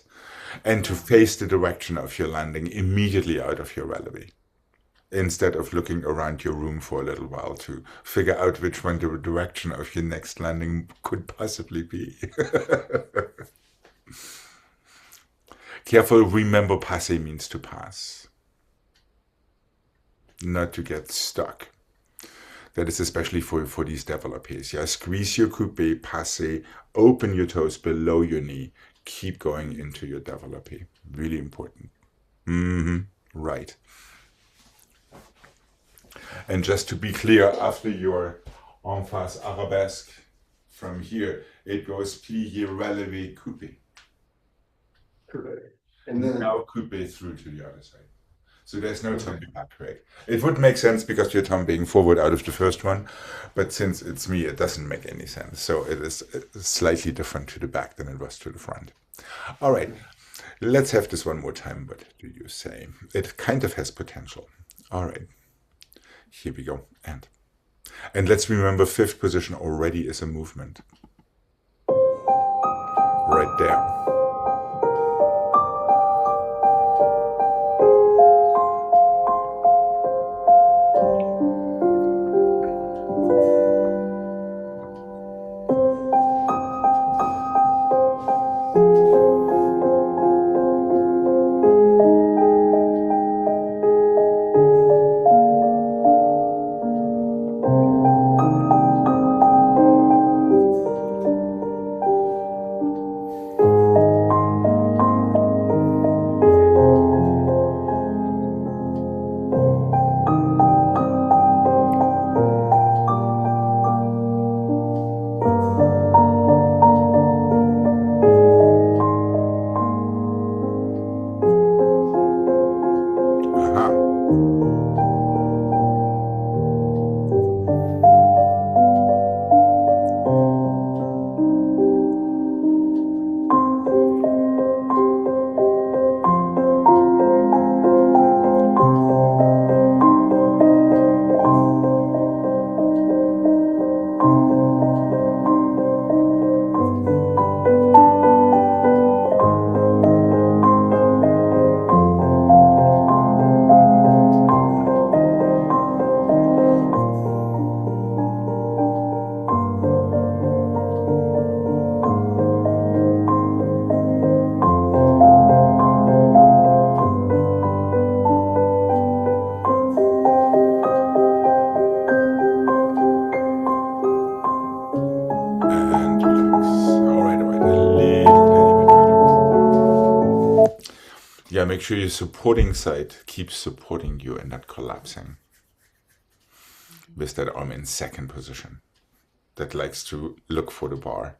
and to face the direction of your landing immediately out of your relevé, instead of looking around your room for a little while to figure out which one the direction of your next landing could possibly be. Careful, remember passer means to pass, not to get stuck. That is especially for these développés. Yeah, squeeze your coupé, passer, open your toes below your knee, keep going into your développé. Really important. Right. And just to be clear, after your en face arabesque, from here, it goes plié, relevé, coupé. Correct. And then now coupé through to the other side. So there's no tumbling back, correct? It would make sense because you're tumbling forward out of the first one, but since it's me, it doesn't make any sense. So it is slightly different to the back than it was to the front. All right, let's have this one more time. What do you say? It kind of has potential. All right, here we go. And let's remember, 5th position already is a movement. Right there. make sure your supporting side keeps supporting you and not collapsing. With that arm in second position. That likes to look for the bar.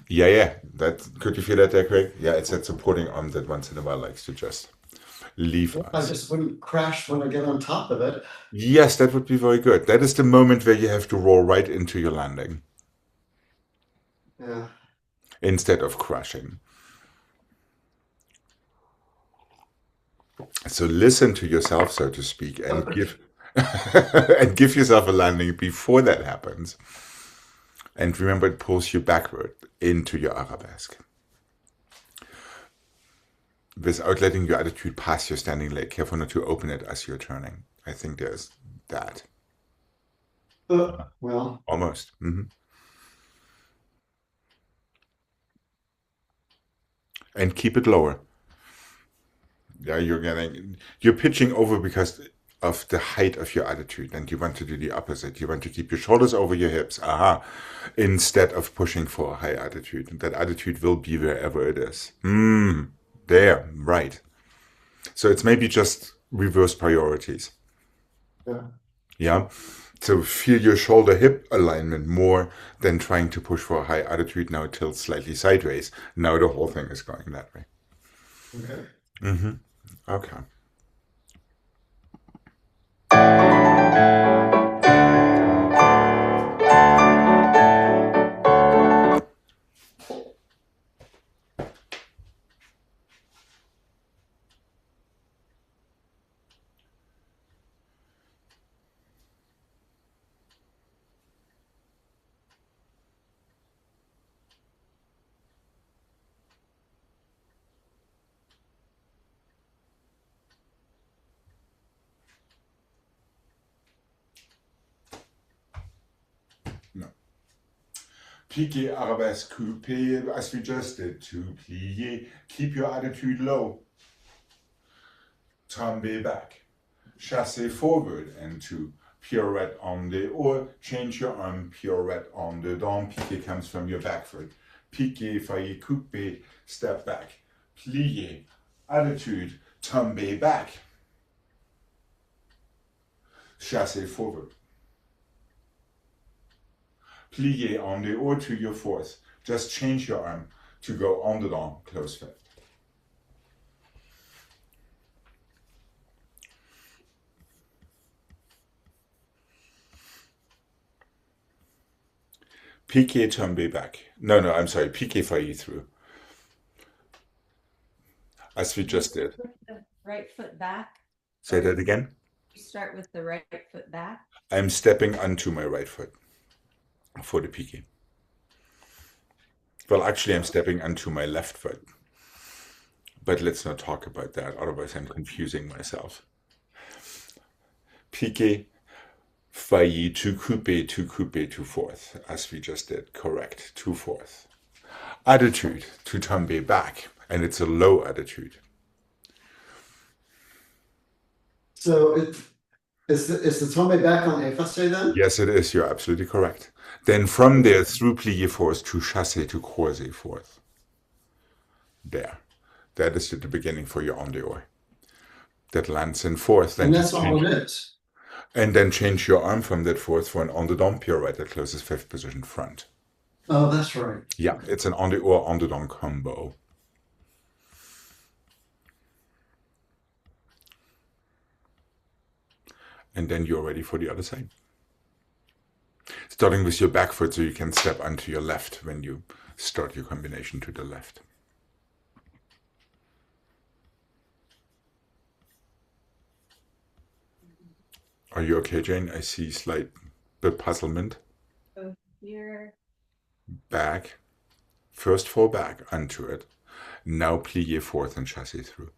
Yeah. Could you feel that there, Craig? Yeah, it's that supporting arm that once in a while likes to just leave I us. just wouldn't crash when I get on top of it. Yes, that would be very good. That is the moment where you have to roll right into your landing Yeah. instead of crashing. So listen to yourself, so to speak, and give and give yourself a landing before that happens. And remember, it pulls you backward into your arabesque. Without letting your attitude pass your standing leg. Careful not to open it as you're turning. I think there's that. Well, Almost. And keep it lower. Yeah, you're pitching over because of the height of your attitude, and you want to do the opposite. You want to keep your shoulders over your hips, instead of pushing for a high attitude. And that attitude will be wherever it is. There, right. So it's maybe just reverse priorities. yeah. Yeah. So feel your shoulder hip alignment more than trying to push for a high attitude. Now it tilts slightly sideways. Now the whole thing is going that way. Okay. Okay. No. Piqué, arabesque, coupé, as we just did. To plié. Keep your attitude low. Tomber back. Chassez forward and to pirouette en dehors. Change your arm, pirouette en dedans. Piqué comes from your back foot. Piqué, failli, coupé, step back. Plié, attitude, tomber back. Chassez forward. Plié en dehors to your fourth. Just change your arm to go en dedans, close fit. Piqué, tomber back. No, I'm sorry. Piqué, failli through. As we just did. The right foot back. Say that again. You start with the right foot back. I'm stepping onto my right foot for the piqué. Well, actually, I'm stepping onto my left foot. But let's not talk about that, otherwise I'm confusing myself. Piqué, failli, to coupé, to fourth, as we just did. Correct, to fourth. Attitude, to tomber back, and it's a low attitude. So is the tombe back on effacé then? Yes, it is. You're absolutely correct. Then from there, through plié fourth to chassé to croisé fourth. There. That is the beginning for your en dehors. That lands in fourth. Then And that's all it is. And then change your arm from that fourth for an en dedans pirouette that closes fifth position front. Oh, that's right. Yeah, it's an en dehors, en dedans combo. And then you're ready for the other side. Starting with your back foot so you can step onto your left when you start your combination to the left. Are you okay, Jane? I see slight bit puzzlement. So here. Back. First fall back onto it. Now plié fourth and chassé through.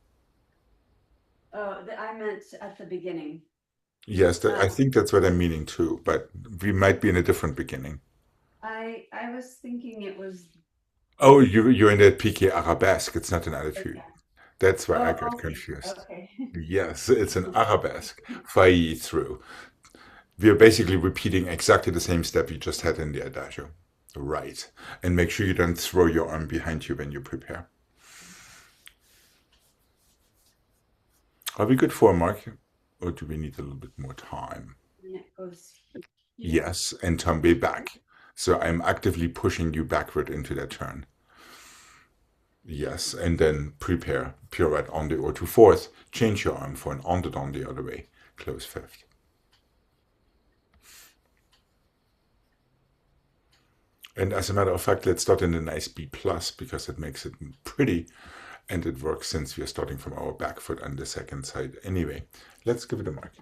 Oh, I meant at the beginning. Yes, I think that's what I'm meaning too, but we might be in a different beginning. I was thinking it was. Oh, you're in that piqué arabesque. It's not an attitude. Okay. That's where I got Okay. confused. Okay. Yes, it's an arabesque. Failli through. We are basically repeating exactly the same step you just had in the adagio. Right. And make sure you don't throw your arm behind you when you prepare. Are we good for a mark? Or do we need a little bit more time? And it goes here. Yes, and tombe back. So I'm actively pushing you backward into that turn. Yes, and then prepare pirouette on the or to fourth. Change your arm for an on the other way. Close fifth. And as a matter of fact, let's start in a nice B plus because it makes it pretty and it works since we are starting from our back foot on the second side. Anyway, let's give it a mark.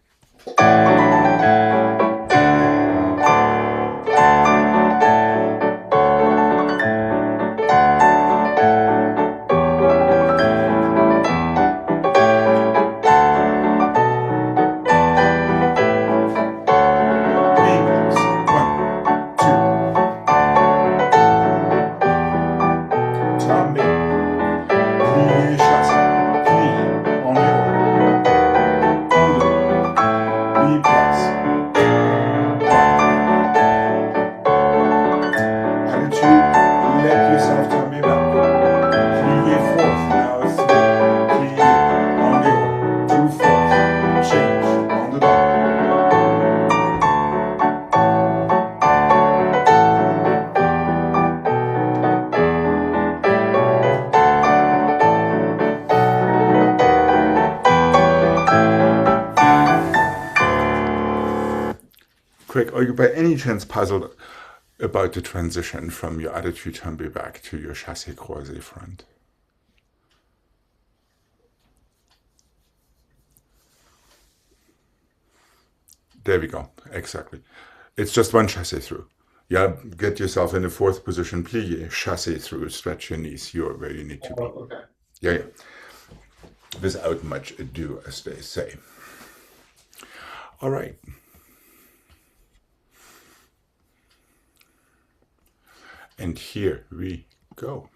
Craig, are you by any chance puzzled about the transition from your attitude tombe back to your chassé croisé front? There we go, exactly. It's just one chassé through. Yeah, get yourself in the fourth position, plie, chassé through, stretch your knees, you're where you need to be. Okay. Yeah. Without much ado, as they say. All right. And here we go.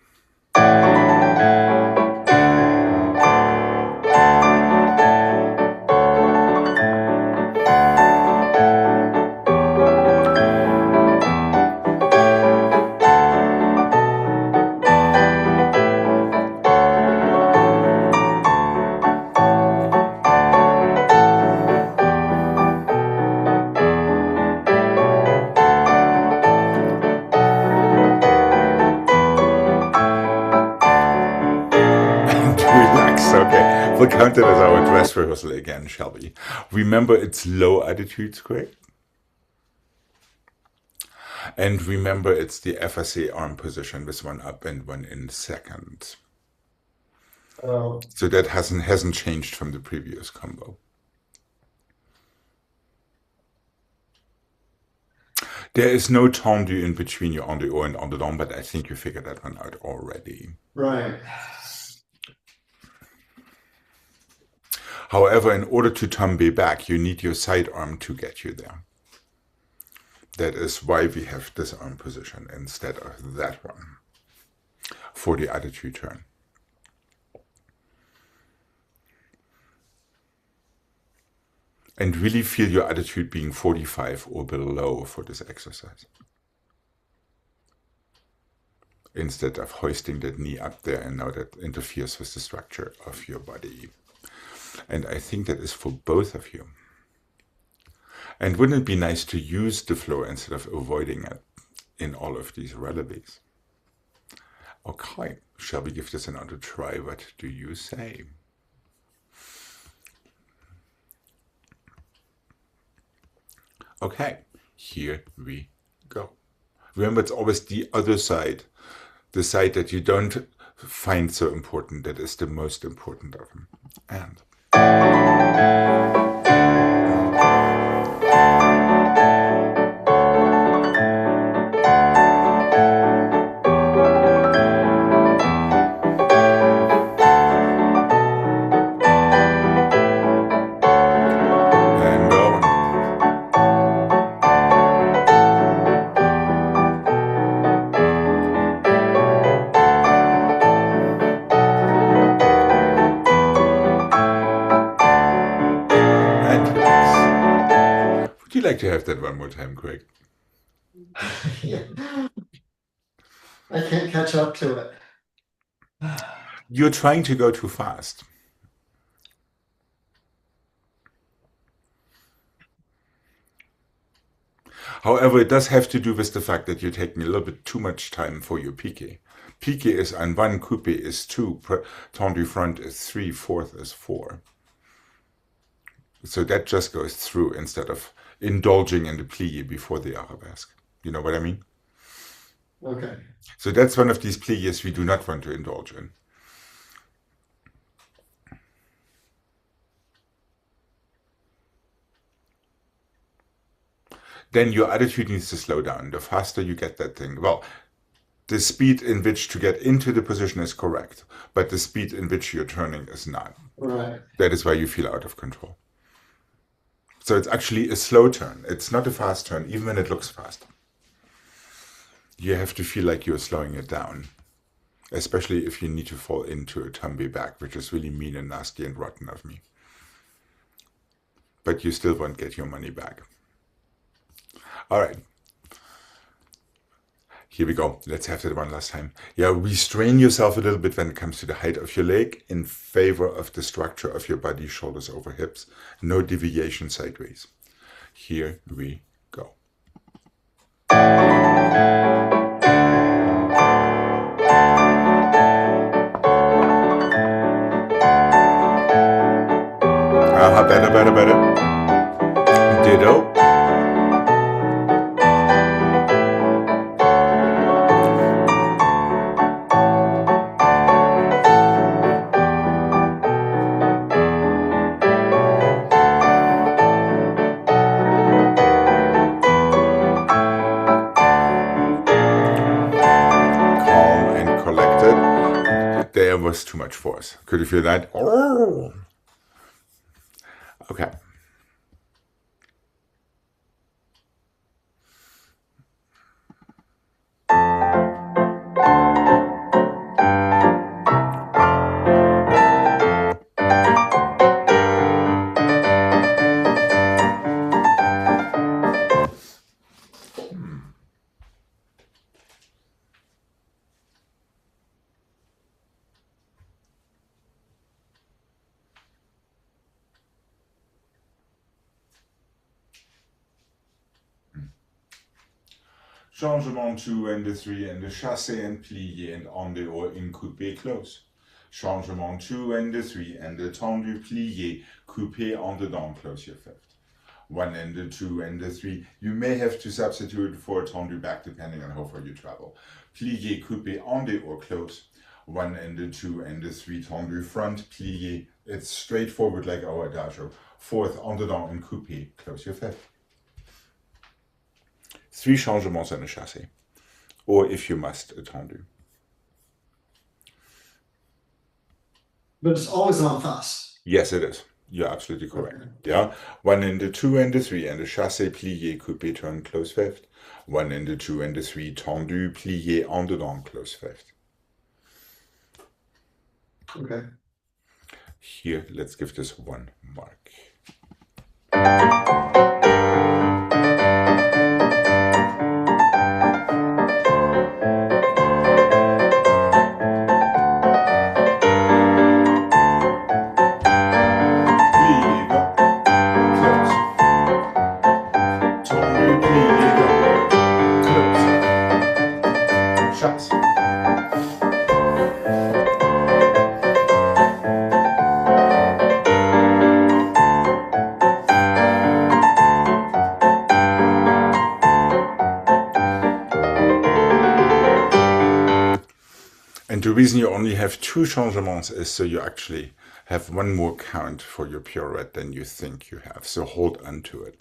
Okay, we'll count it as our dress rehearsal again, shall we? Remember, it's low attitudes, correct? And remember, it's the FSA arm position with one up and one in second. So that hasn't changed from the previous combo. There is no tendu in between your on the or and on the don, but I think you figured that one out already. Right. However, in order to tombe back, you need your side arm to get you there. That is why we have this arm position instead of that one for the attitude turn. And really feel your attitude being 45 or below for this exercise. Instead of hoisting that knee up there, and now that interferes with the structure of your body. And I think that is for both of you. And wouldn't it be nice to use the floor instead of avoiding it in all of these releves? Okay, shall we give this another try? What do you say? Okay, here we go. Remember, it's always the other side, the side that you don't find so important, that is the most important of them. And would you like to have that one more time, Craig? Yeah. I can't catch up to it. You're trying to go too fast. However, it does have to do with the fact that you're taking a little bit too much time for your piqué. Piqué is and 1, coupé is 2, tendu front is 3, fourth is 4. So that just goes through instead of indulging in the plié before the arabesque. You know what I mean? Okay. So that's one of these pliés we do not want to indulge in. Then your attitude needs to slow down. The faster you get that thing, well, the speed in which to get into the position is correct, but the speed in which you're turning is not. Right. That is why you feel out of control. So it's actually a slow turn. It's not a fast turn, even when it looks fast. You have to feel like you're slowing it down, especially if you need to fall into a tumby back, which is really mean and nasty and rotten of me. But you still won't get your money back. All right. Here we go. Let's have that one last time. Yeah, restrain yourself a little bit when it comes to the height of your leg in favor of the structure of your body, shoulders over hips. No deviation sideways. Here we go. Better. Ditto. There was too much force. Could you feel that? Oh. Okay. Changement 2 and the 3 and the chassé and plié and en dehors in coupé close. Changement 2 and the 3 and the tendu plié coupé en dedans close your fifth. 1 and the 2 and the 3. You may have to substitute for tendu back depending on how far you travel. Plié coupé en dehors close. 1 and the 2 and the 3 tendu front plié. It's straightforward like our adagio. Fourth en dedans in coupé close your fifth. 3 changements and a chassé, or if you must, a tendu. But it's always en face. Yes, it is. You're absolutely correct. Okay. Yeah, 1 and the 2 and the 3 and the chassé plié coupé turn close fifth. 1 and the 2 and the 3 tendu plié en dedans close fifth. Okay. Here, let's give this one mark. And the reason you only have 2 changements is so you actually have one more count for your pirouette than you think you have. So hold on to it.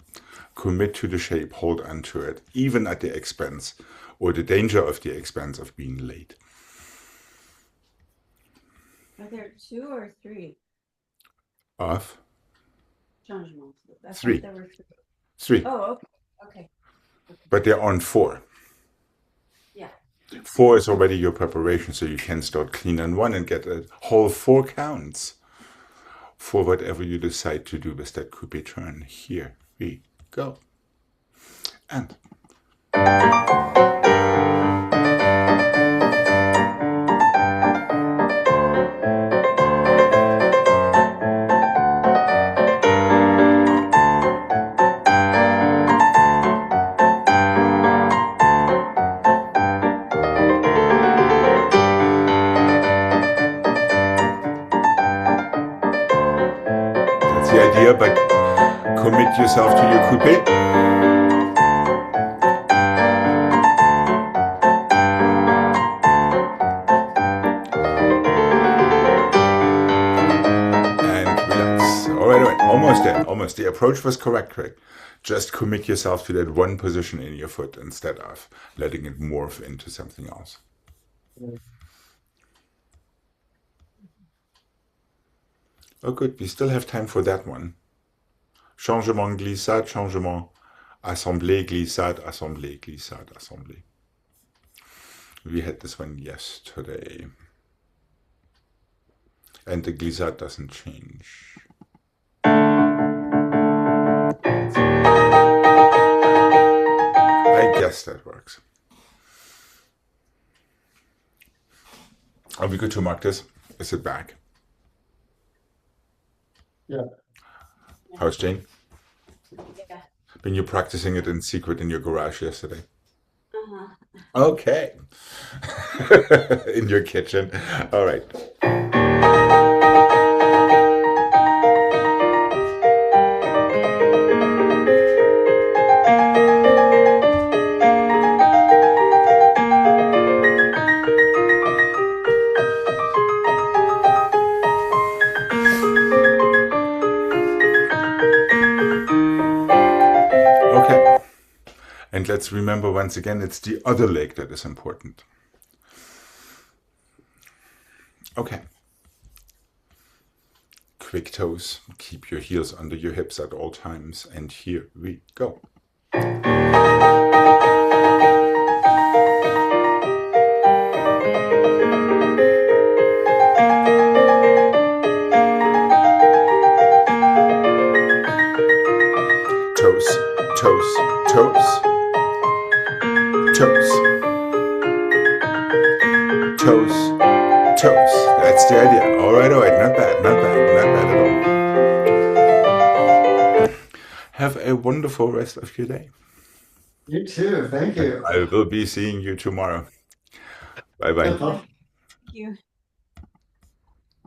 Commit to the shape, hold on to it, even at the expense or the danger of the expense of being late. Are there 2 or 3 Of? changements? I thought 3. there were 3. Oh, okay. But they're on 4. Yeah. 4 is already your preparation, so you can start clean on 1 and get a whole 4 counts for whatever you decide to do with that coupé turn. Here we go. And here, but commit yourself to your coupe. And relax. All right, almost there, almost. The approach was correct, Craig. Just commit yourself to that one position in your foot instead of letting it morph into something else. Oh, good. We still have time for that one. Changement, glissade, changement. Assemblée, glissade, assemblée, glissade, assemblée. We had this one yesterday. And the glissade doesn't change. I guess that works. Are we good to mark this? Is it back? Yeah. How's Jane? Yeah. Been you practicing it in secret in your garage yesterday? Uh-huh. Okay. In your kitchen. All right. Okay. And let's remember once again, it's the other leg that is important. Okay. Quick toes. Keep your heels under your hips at all times. And here we go. Toes, toes, toes. Toes. Toes, toes. That's the idea. All right, not bad, not bad, not bad at all. Have a wonderful rest of your day. You too. Thank you. I will be seeing you tomorrow. Bye bye. Yeah, Thank you.